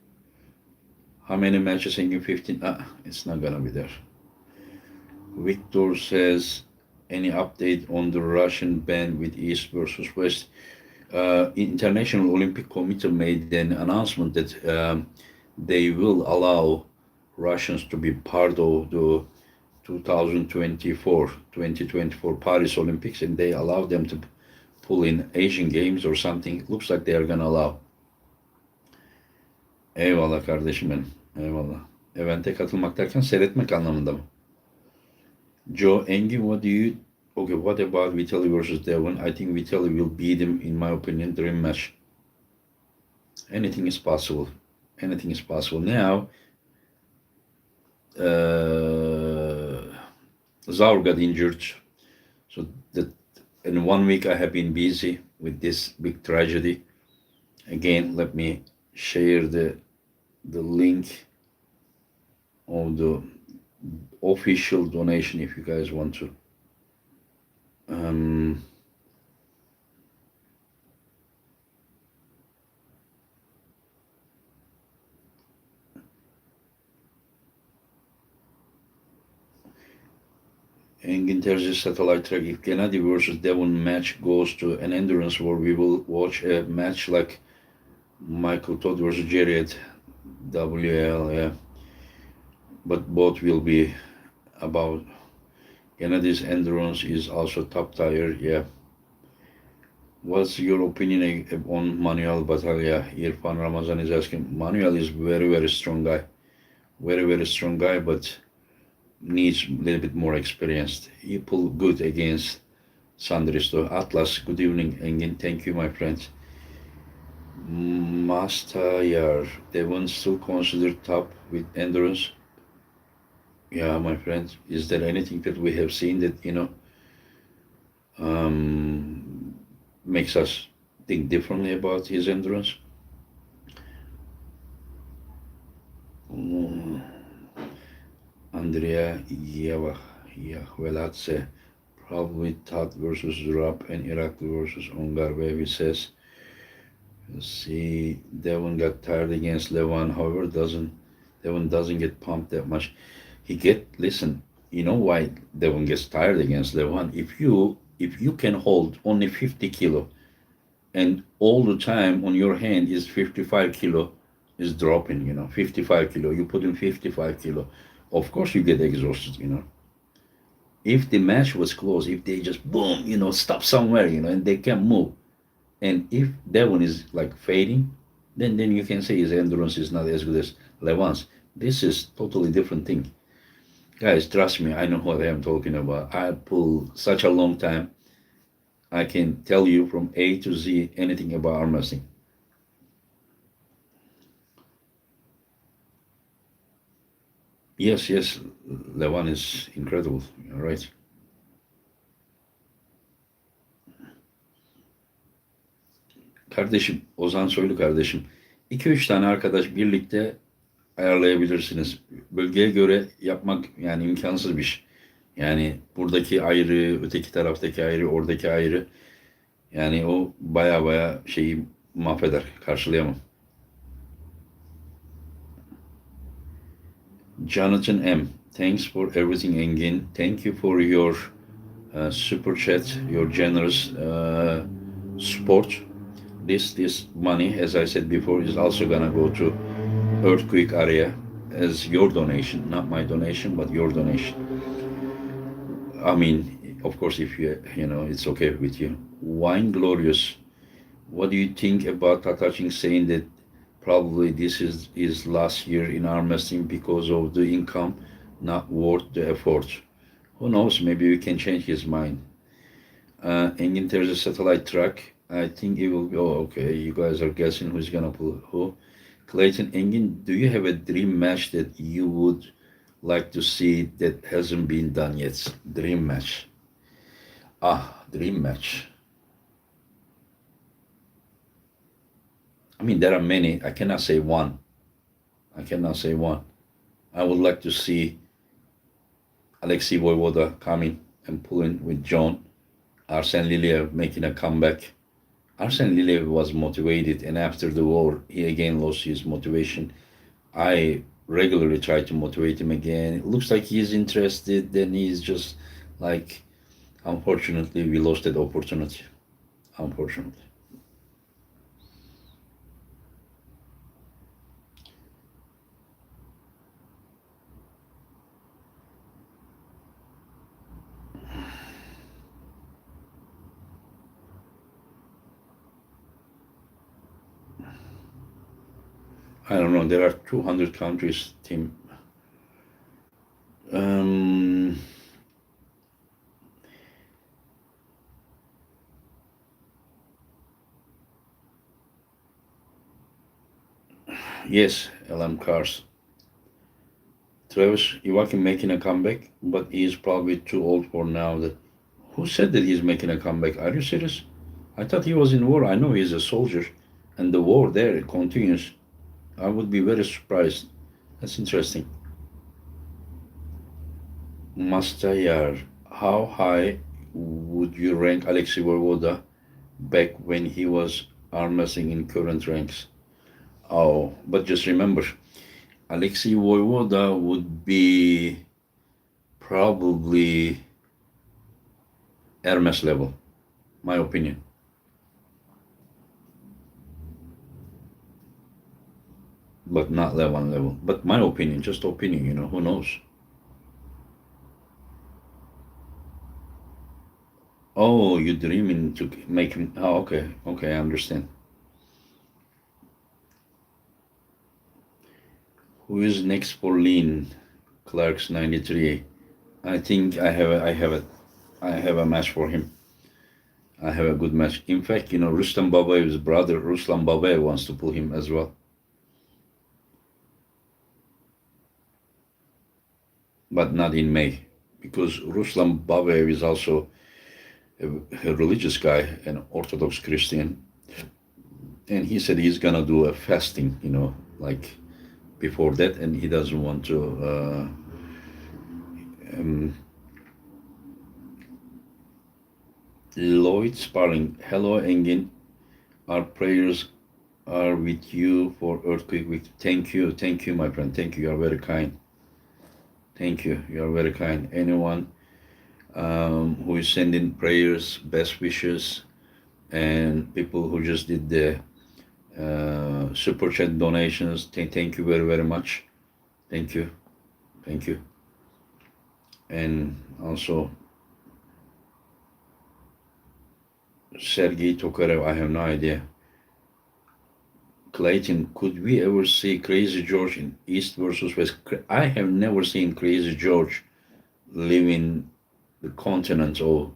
Speaker 1: How many matches Engin? 15? It's not gonna be there. Victor says, any update on the Russian ban with East versus West? International Olympic Committee made an announcement that they will allow Russians to be part of the 2024 Paris Olympics, and they allow them to pull in Asian Games or something. Looks like they are gonna allow. Eyvallah kardeşim benim. Eyvallah. Event'e katılmak derken seyretmek anlamında mı? Joe Engin, what about Vitaly versus Devon? I think Vitaly will beat him, in my opinion, dream match. Anything is possible. Anything is possible. Now, Zaur got injured. So that in 1 week I have been busy with this big tragedy. Again, let me share the link of the official donation if you guys want to. Engin Terzi satellite track. If Gennady versus Devon match goes to an endurance war, we will watch a match like Michael Todd versus Jerry at WL. Yeah. But both will be about Gennady's endurance is also top tier. Yeah. What's your opinion on Manuel Batalha? Irfan Ramazan is asking. Manuel is very strong guy. Very strong guy, but needs a little bit more experienced. He pulled good against Sandristo. Atlas, good evening, Engin. Thank you, my friend. Mastayar, Devon still considered top with endurance. Yeah, my friend. Is there anything that we have seen that, makes us think differently about his endurance? Mm, Andrea Yahveladze, probably Todd versus Zurab and Irakli versus Ongar, where he says, see, Devon got tired against Levan. However, Devon doesn't get pumped that much. Listen, you know why Devon gets tired against Levan? If you can hold only 50 kilo and all the time on your hand is 55 kilo is dropping, 55 kilo. You put in 55 kilo. Of course you get exhausted. If the match was close, if they just boom, stop somewhere, and they can move. And if Devon is like fading, then you can say his endurance is not as good as Levan's. This is totally different thing. Guys, trust me, I know what I am talking about. I pull such a long time. I can tell you from A to Z anything about arm wrestling. Yes, Levan is incredible. All right. Kardeşim, Ozan Soylu kardeşim. 2-3 tane arkadaş birlikte ayarlayabilirsiniz. Bölgeye göre yapmak yani imkansız bir iş. Yani buradaki ayrı, öteki taraftaki ayrı, oradaki ayrı. Yani o baya şeyi mahveder. Karşılayamam. Jonathan M. Thanks for everything, Engin. Thank you for your super chat, your generous support. This money, as I said before, is also gonna go to earthquake area as your donation, not my donation, but your donation. I mean, of course, if it's okay with you. Wine Glorious, what do you think about Tatachin saying that probably this is his last year in arm wrestling because of the income not worth the effort? Who knows? Maybe we can change his mind. Engin, there's a satellite track. I think it will be. Oh, okay. You guys are guessing who's gonna pull who. Clayton Engin, do you have a dream match that you would like to see that hasn't been done yet? Dream match. Dream match. I mean, there are many. I cannot say one. I cannot say one. I would like to see Alexei Voivoda coming and pulling with John. Arsene Liliev making a comeback. Arsene Liliev was motivated, and after the war, he again lost his motivation. I regularly try to motivate him again. It looks like he's interested, then he's just like, unfortunately, we lost that opportunity. Unfortunately. I don't know. There are 200 countries, team. Um, yes, LM Cars. Travis Iwaki making a comeback, but he is probably too old for now. Who said that he's making a comeback? Are you serious? I thought he was in war. I know he's a soldier, and the war there continues. I would be very surprised. That's interesting. Mastayar, how high would you rank Alexei Voivoda back when he was arm wrestling in current ranks? Oh, but just remember, Alexei Voivoda would be probably Hermes level, my opinion. But not Levan level. But my opinion, just opinion, who knows? Oh, you're dreaming to make him. Oh, okay. Okay, I understand. Who is next for Lean? Clark's 93. I think I have a match for him. I have a good match. In fact, Rustam Babayev's brother, Ruslan Babayev, wants to pull him as well. But not in May. Because Ruslan Babayev is also a religious guy, an Orthodox Christian. And he said he's gonna do a fasting, like before that, and he doesn't want to. Um, Lloyd Sparling, hello Engin. Our prayers are with you for earthquake week. Thank you, my friend. Thank you. You are very kind. Thank you. You are very kind. Anyone who is sending prayers, best wishes, and people who just did the super chat donations. Thank you very, very much. Thank you. Thank you. And also, Sergei Tokarev, I have no idea. Clayton, could we ever see Crazy George in East versus West? I have never seen Crazy George live in the continent of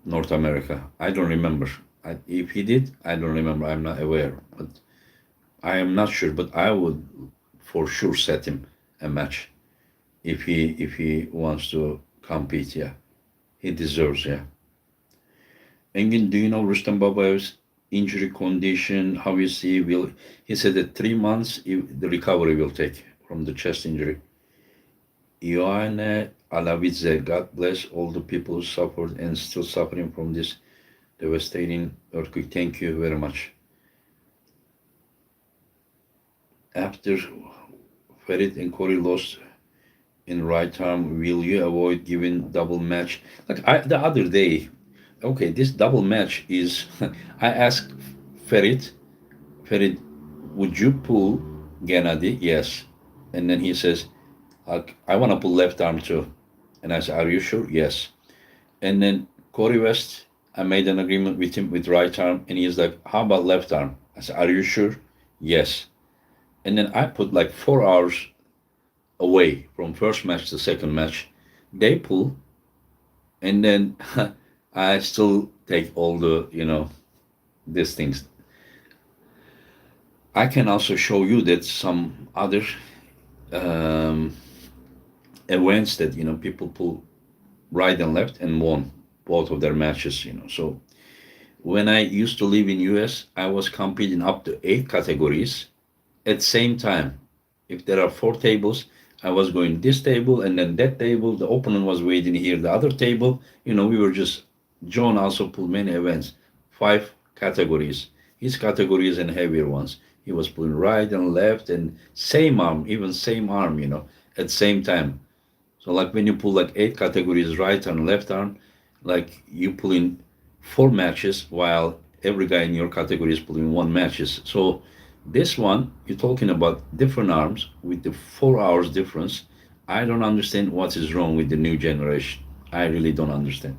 Speaker 1: North America. I don't remember. If he did, I don't remember. I'm not aware. But I am not sure. But I would for sure set him a match if he wants to compete. Yeah, he deserves. Yeah. Engin, do you know Rustam Babayev's injury condition? How you see? He said that 3 months the recovery will take from the chest injury. Ioane Alavidze, God bless all the people who suffered and still suffering from this devastating earthquake. Thank you very much. After Ferit and Corey lost in right arm, will you avoid giving double match? The other day, okay, this double match is, I asked Ferit, would you pull Gennady? Yes. And then he says, I want to pull left arm too. And I said, are you sure? Yes. And then Corey West, I made an agreement with him with right arm, and he's like, how about left arm? I said, are you sure? Yes. And then I put like 4 hours away from first match to second match. They pull, and then I still take all the, these things. I can also show you that some other um, events that, people pull right and left and won both of their matches, So when I used to live in US, I was competing up to 8 categories at same time. If there are 4 tables, I was going this table and then that table. The opponent was waiting here, the other table. We were just. John also pulled many events, 5 categories. His categories and heavier ones. He was pulling right and left and same arm, even same arm, at same time. So like when you pull like 8 categories, right and left arm, like you pull in 4 matches while every guy in your category is pulling 1 matches. So this one, you're talking about different arms with the 4 hours difference. I don't understand what is wrong with the new generation. I really don't understand.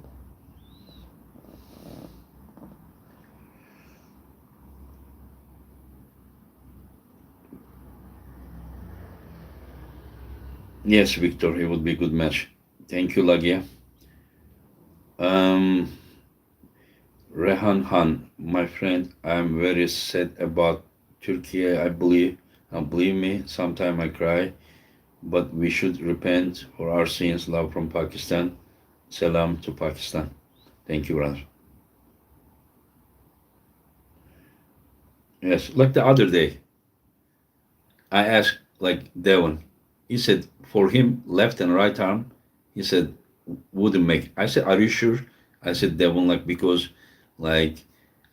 Speaker 1: Yes, Victor, it would be a good match. Thank you, Lagia. Um, Rehan Han, my friend, I'm very sad about Turkey. Believe me, sometimes I cry, but we should repent for our sins. Love from Pakistan. Salam to Pakistan. Thank you, brother. Yes, like the other day, I asked like Devon. He said for him, left and right arm, he said wouldn't make. I said, are you sure? I said Devon, like because like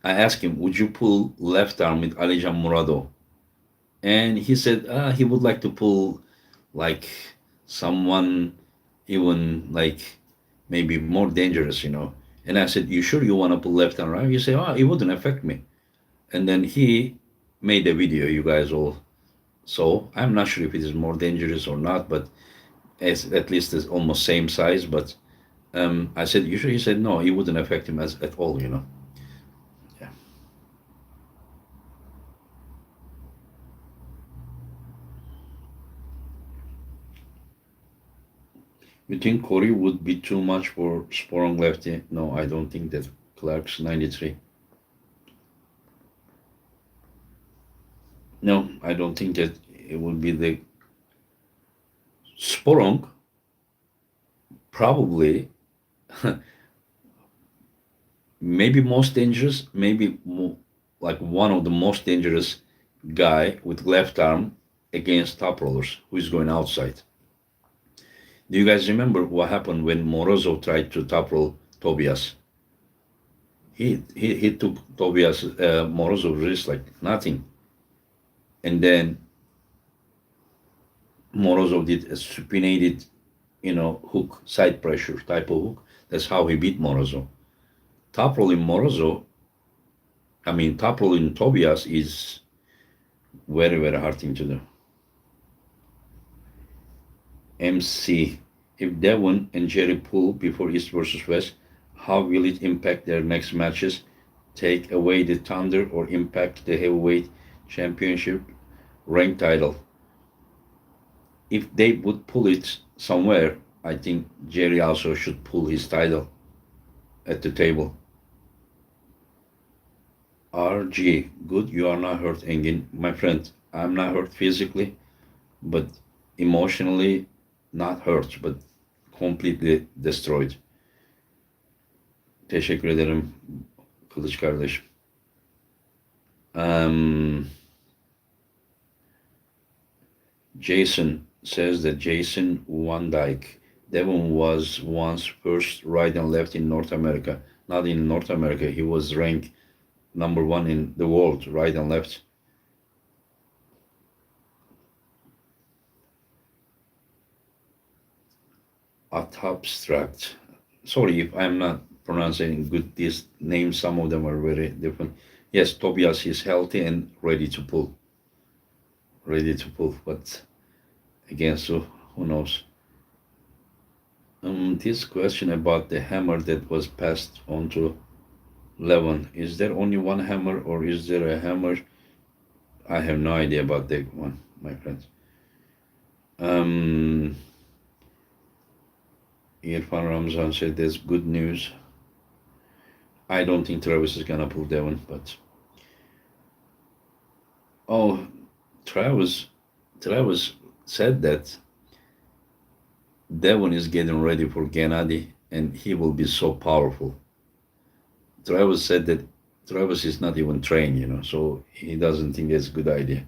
Speaker 1: I asked him, would you pull left arm with Alijan Murado? And he said he would like to pull like someone even like maybe more dangerous, And I said, you sure you want to pull left and right? He said, oh, it wouldn't affect me. And then he made a video, you guys all saw. I'm not sure if it is more dangerous or not, but at least it's almost same size. But I said, you sure? He said, no, it wouldn't affect him at all, you know. Yeah. You think Corey would be too much for Sporong lefty? No, I don't think that. Clark's 93. No, I don't think that it would be the Sporong. Probably, maybe most dangerous, maybe like one of the most dangerous guy with left arm against top rollers who is going outside. Do you guys remember what happened when Morozov tried to top roll Tobias? He took Tobias Morozov's wrist like nothing, and then Morozov did a supinated, hook, side pressure type of hook. That's how he beat Morozov. Top rolling Morozov, top rolling Tobias is very, very hard thing to do. MC, if Devon and Jerry pull before East versus West, how will it impact their next matches? Take away the Thunder or impact the heavyweight championship rank title? If they would pull it somewhere, I think Jerry also should pull his title at the table. RG, good, you are not hurt, Engin. My friend, I'm not hurt physically, but emotionally not hurt, but completely destroyed. Teşekkür ederim Kılıç kardeşim. Jason says that Jason Van Dyke, Devon was once first right and left in North America. Not in North America, he was ranked number one in the world, right and left. Abstract. Sorry if I'm not pronouncing good these names. Some of them are very different. Yes, Tobias is healthy and ready to pull. Ready to pull, but again, so who knows? This question about the hammer that was passed on to Levon. Is there only one hammer or is there a hammer? I have no idea about that one, my friends. Irfan Ramzan said there's good news. I don't think Travis is gonna pull Devon, but Travis said that Devon is getting ready for Gennady and he will be so powerful. Travis said that Travis is not even trained, so he doesn't think it's a good idea.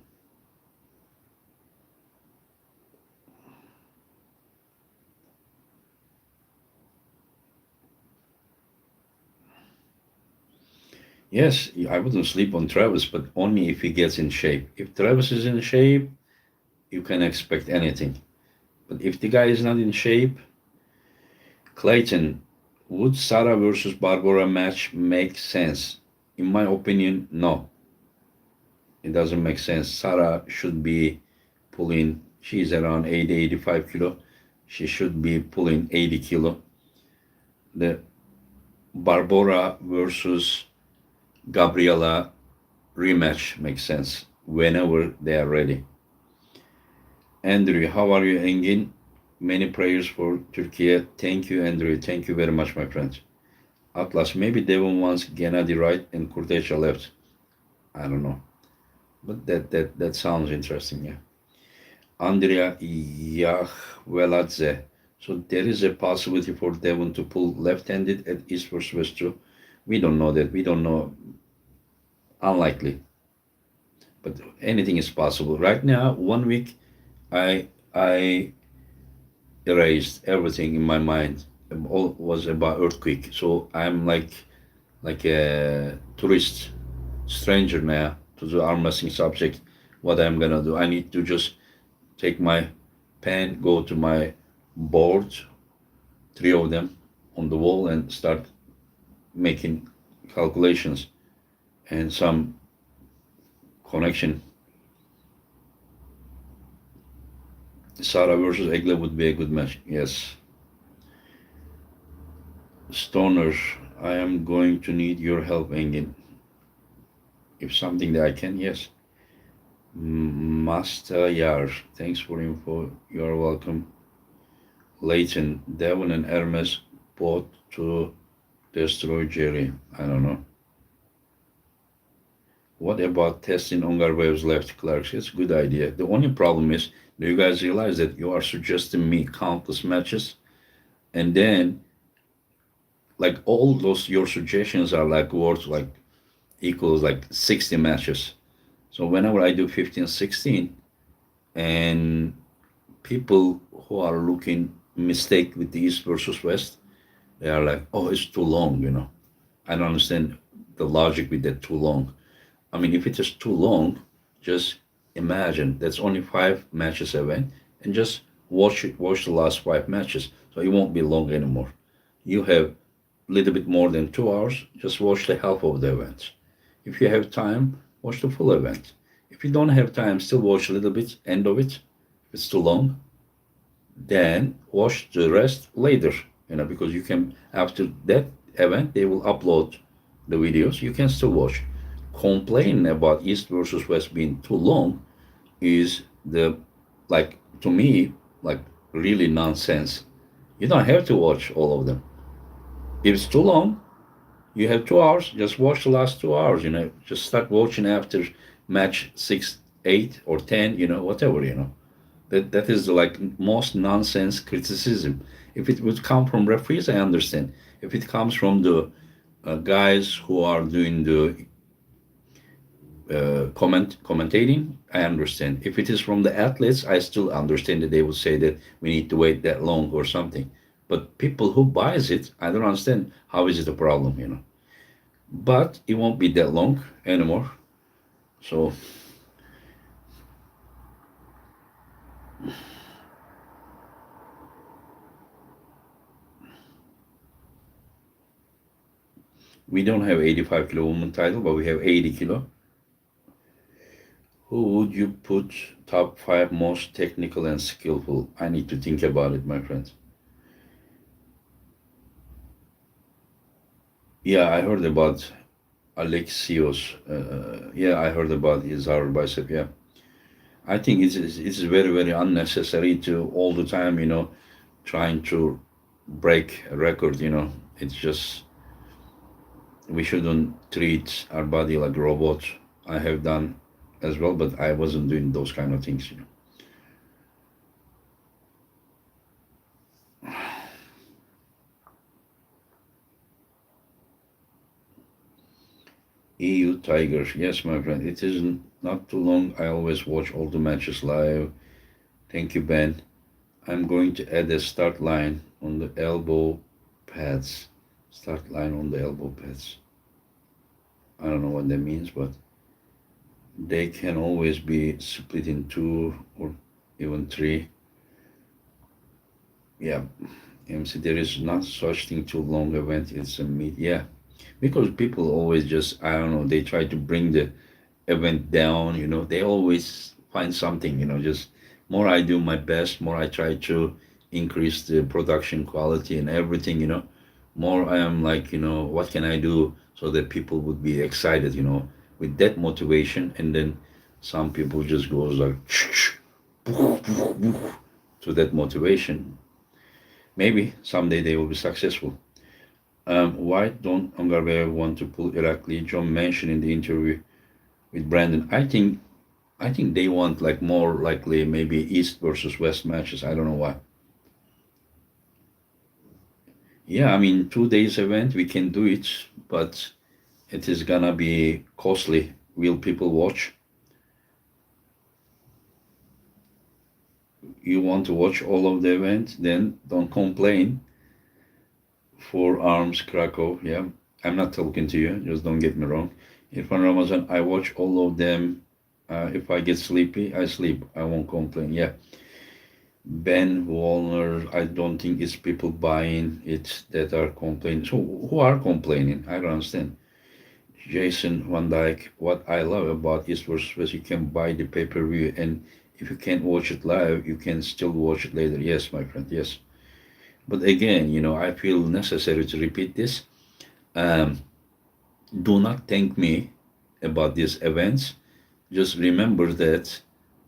Speaker 1: Yes, I wouldn't sleep on Travis, but only if he gets in shape. If Travis is in shape, you can expect anything. But if the guy is not in shape, Clayton, would Sarah versus Barbara match make sense? In my opinion, no. It doesn't make sense. Sarah should be pulling, she's around 80, 85 kilo. She should be pulling 80 kilo. The Barbara versus Gabriela rematch makes sense whenever they are ready. Andrew, how are you, Engin? Many prayers for Turkey. Thank you, Andrew. Thank you very much, my friend. Atlas, maybe Devon wants Gennady right and Kurtecha left. I don't know. But that sounds interesting, yeah. Andrea Yahveladze. So there is a possibility for Devon to pull left-handed at East versus West too. We don't know that. We don't know. Unlikely. But anything is possible. Right now, 1 week, I erased everything in my mind. All was about earthquake. So I'm like a tourist, stranger now to the arm wrestling subject. What I'm gonna do? I need to just take my pen, go to my board, three of them on the wall, and start making calculations and some connection. Sarah versus Egle would be a good match. Yes. Stoner, I am going to need your help, Engin. If something that I can, yes. Master Yar, thanks for info. You're welcome. Leighton, Devon and Hermes bought to destroy Jerry. I don't know. What about testing Ongarwev's left, Clark? It's a good idea. The only problem is, do you guys realize that you are suggesting me countless matches, and then like all those your suggestions are like worth like equals like 60 matches. So whenever I do 15, 16, and people who are looking mistake with the East versus West, they are like, oh, it's too long. I don't understand the logic with that too long. I mean, if it is too long, just imagine that's only 5 matches event, and just watch the last 5 matches. So it won't be long anymore. You have a little bit more than 2 hours. Just watch the half of the event. If you have time, watch the full event. If you don't have time, still watch a little bit, end of it. If it's too long, then watch the rest later. Because you can, after that event, they will upload the videos. You can still watch. Complaining about East versus West being too long is the, like, to me, like, really nonsense. You don't have to watch all of them. If it's too long, you have 2 hours, just watch the last 2 hours. Just start watching after match 6, 8, or 10, whatever. That is the like most nonsense criticism. If it would come from referees, I understand. If it comes from the guys who are doing the commentating, I understand. If it is from the athletes, I still understand that they would say that we need to wait that long or something. But people who buys it, I don't understand how is it a problem. But it won't be that long anymore. So we don't have 85 kilo woman title, but we have 80 kilo. Who would you put top 5 most technical and skillful? I need to think about it, my friends. Yeah, I heard about Alexios. Yeah, I heard about his our bicep. Yeah, I think it's very very unnecessary to all the time trying to break a record. It's just we shouldn't treat our body like robots. I have done as well, but I wasn't doing those kind of things. EU Tigers, yes, my friend. It isn't not too long. I always watch all the matches live. Thank you, Ben. I'm going to add a start line on the elbow pads. Start line on the elbow pads. I don't know what that means, but they can always be split in 2 or even 3. Yeah, MC, there is not such thing too long event. It's a meet. Yeah, because people always just, I don't know, they try to bring the event down. They always find something. Just more I do my best, more I try to increase the production quality and everything. More I am like, what can I do so that people would be excited. With that motivation, and then some people just goes like to that motivation. Maybe someday they will be successful. Why don't Angarwaya want to pull Irakli? John mentioned in the interview with Brandon. I think they want like more likely maybe East versus West matches. I don't know why. Yeah, I mean 2 days event we can do it, but it is gonna be costly. Will people watch? You want to watch all of the event? Then don't complain. Four Arms Krakow. Yeah, I'm not talking to you. Just don't get me wrong. Irfan Ramazan, I watch all of them. If I get sleepy, I sleep. I won't complain. Yeah. Ben Wallner, I don't think it's people buying it that are complaining. So who are complaining? I don't understand. Jason Van Dyke, what I love about East versus West, you can buy the pay-per-view, and if you can't watch it live, you can still watch it later. Yes, my friend, yes. But again, I feel necessary to repeat this. Um, do not thank me about these events. Just remember that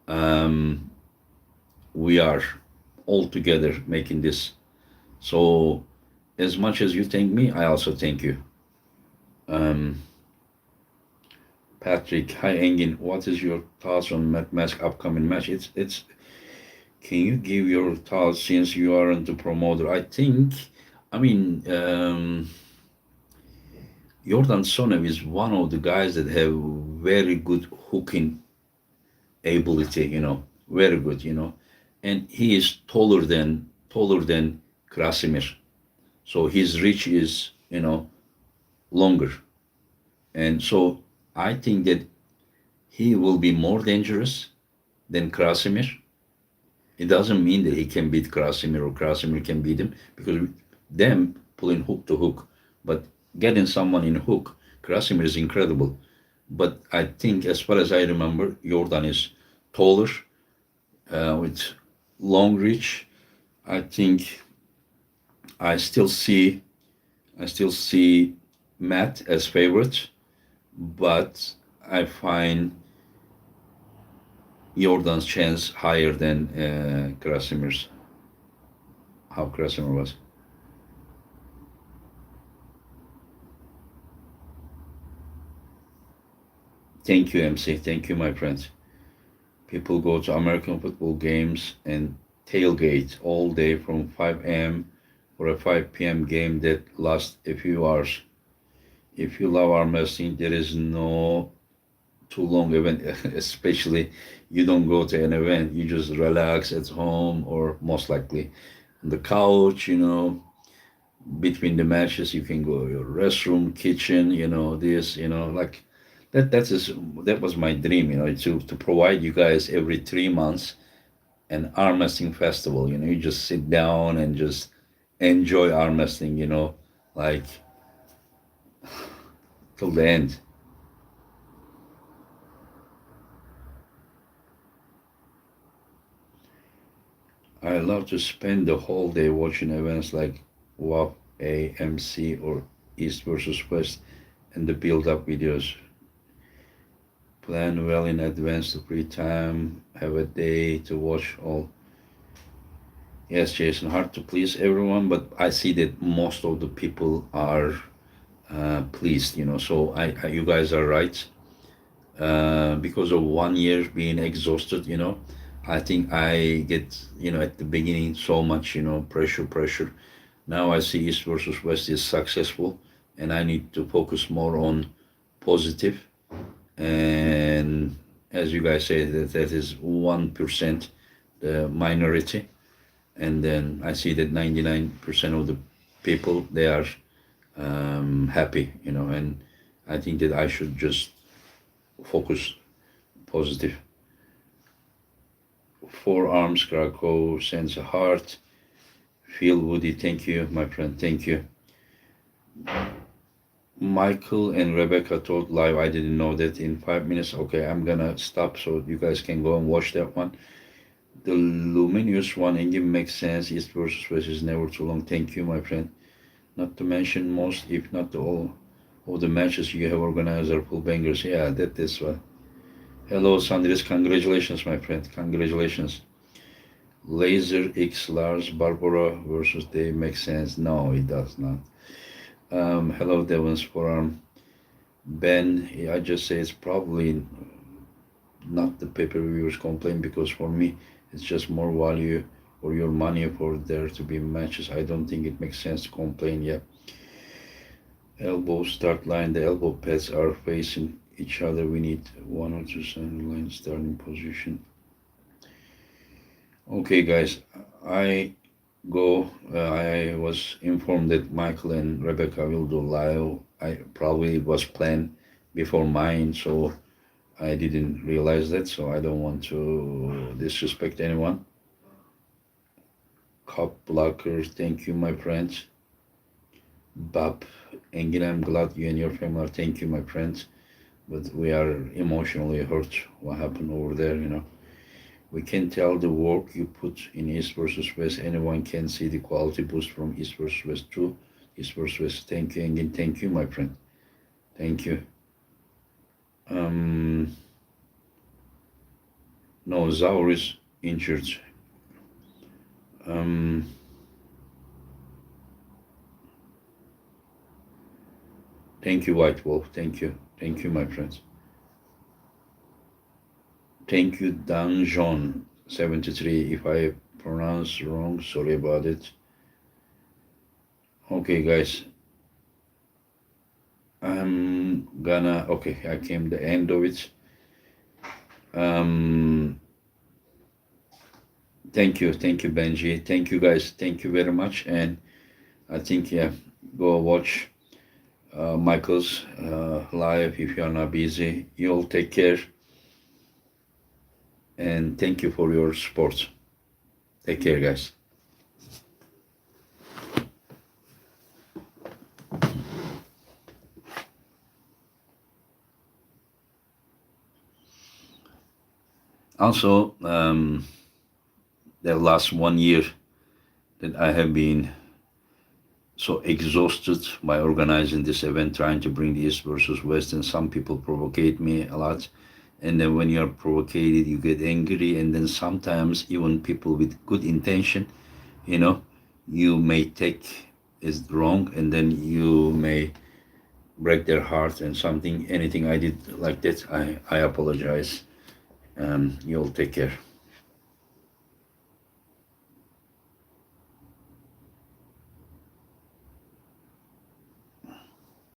Speaker 1: um, we are all together making this. So, as much as you thank me, I also thank you. Um, Patrick, hi Engin, what is your thoughts on Matt Mask upcoming match? It's. Can you give your thoughts since you aren't the promoter? I mean, Jordan Sonev is one of the guys that have very good hooking ability. Very good. And he is taller than Krasimir, so his reach is longer, and so I think that he will be more dangerous than Krasimir. It doesn't mean that he can beat Krasimir or Krasimir can beat him because them pulling hook to hook, but getting someone in hook, Krasimir is incredible. But I think, as far as I remember, Jordan is taller with long reach. I think I still see I still see Matt as favorite, but I find Jordan's chance higher than Krasimir's. How Krasimir was. Thank you, MC. Thank you, my friends. People go to American football games and tailgate all day from 5 a.m. for a 5 p.m. game that lasts a few hours. If you love arm wrestling, there is no too long event, especially you don't go to an event, you just relax at home or most likely on the couch, between the matches, you can go to your restroom, kitchen, this, like that was my dream, to provide you guys every 3 months an arm wrestling festival. You just sit down and just enjoy arm wrestling, like till the end. I love to spend the whole day watching events like WAP, AMC, or East versus West and the build up videos. Plan well in advance to free time, have a day to watch all. Yes, Jason, hard to please everyone, but I see that most of the people are pleased, so you guys are right. Because of 1 year being exhausted, I think I get, at the beginning so much, pressure. Now I see East versus West is successful, and I need to focus more on positive. And as you guys say, that is 1% the minority, and then I see that 99% of the people they are happy, and I think that I should just focus positive. Forearms, Krakow sends a heart. Feel Woody, thank you, my friend, thank you. Michael and Rebecca told live, I didn't know that in 5 minutes. Okay, I'm gonna stop so you guys can go and watch that one. The luminous one, Engine makes sense. East versus West is never too long. Thank you, my friend. Not to mention most, if not the all, of the matches you have organized are full bangers. Yeah, that is what. Hello, Sandris. Congratulations, my friend. Congratulations. Laser X Lars Barbara versus Dave makes sense. No, it does not. Hello, Devon's forearm. Ben, I just say it's probably not the pay-per-viewers complain because for me, it's just more value for your money for there to be matches. I don't think it makes sense to complain. Yeah. Elbow start line. The elbow pads are facing each other. We need one or two center line starting position. Okay, guys, I go. I was informed that Michael and Rebecca will do live. I probably it was planned before mine, so I didn't realize that. So I don't want to disrespect anyone. Cop Blocker, thank you, my friends. Bob, Engin, I'm glad you and your family are. Thank you, my friends. But we are emotionally hurt. What happened over there, We can tell the work you put in East versus West. Anyone can see the quality boost from East versus West to East versus West. Thank you, Engin. Thank you, my friend. Thank you. No, Zaur is injured. Thank you, White Wolf. Thank you. Thank you, my friends. Thank you, Dan John 73. If I pronounce wrong, sorry about it. Okay, guys. Okay, I came the end of it. Thank you, Benji. Thank you, guys. Thank you very much. And I think, yeah, go watch Michael's live if you are not busy. You all take care. And thank you for your support. Take care, guys. Also, the last 1 year that I have been so exhausted by organizing this event, trying to bring the East versus West, and some people provocate me a lot. And then when you're provoked, you get angry, and then sometimes even people with good intention, you may take is wrong, and then you may break their heart and anything I did like that, I apologize. You'll take care.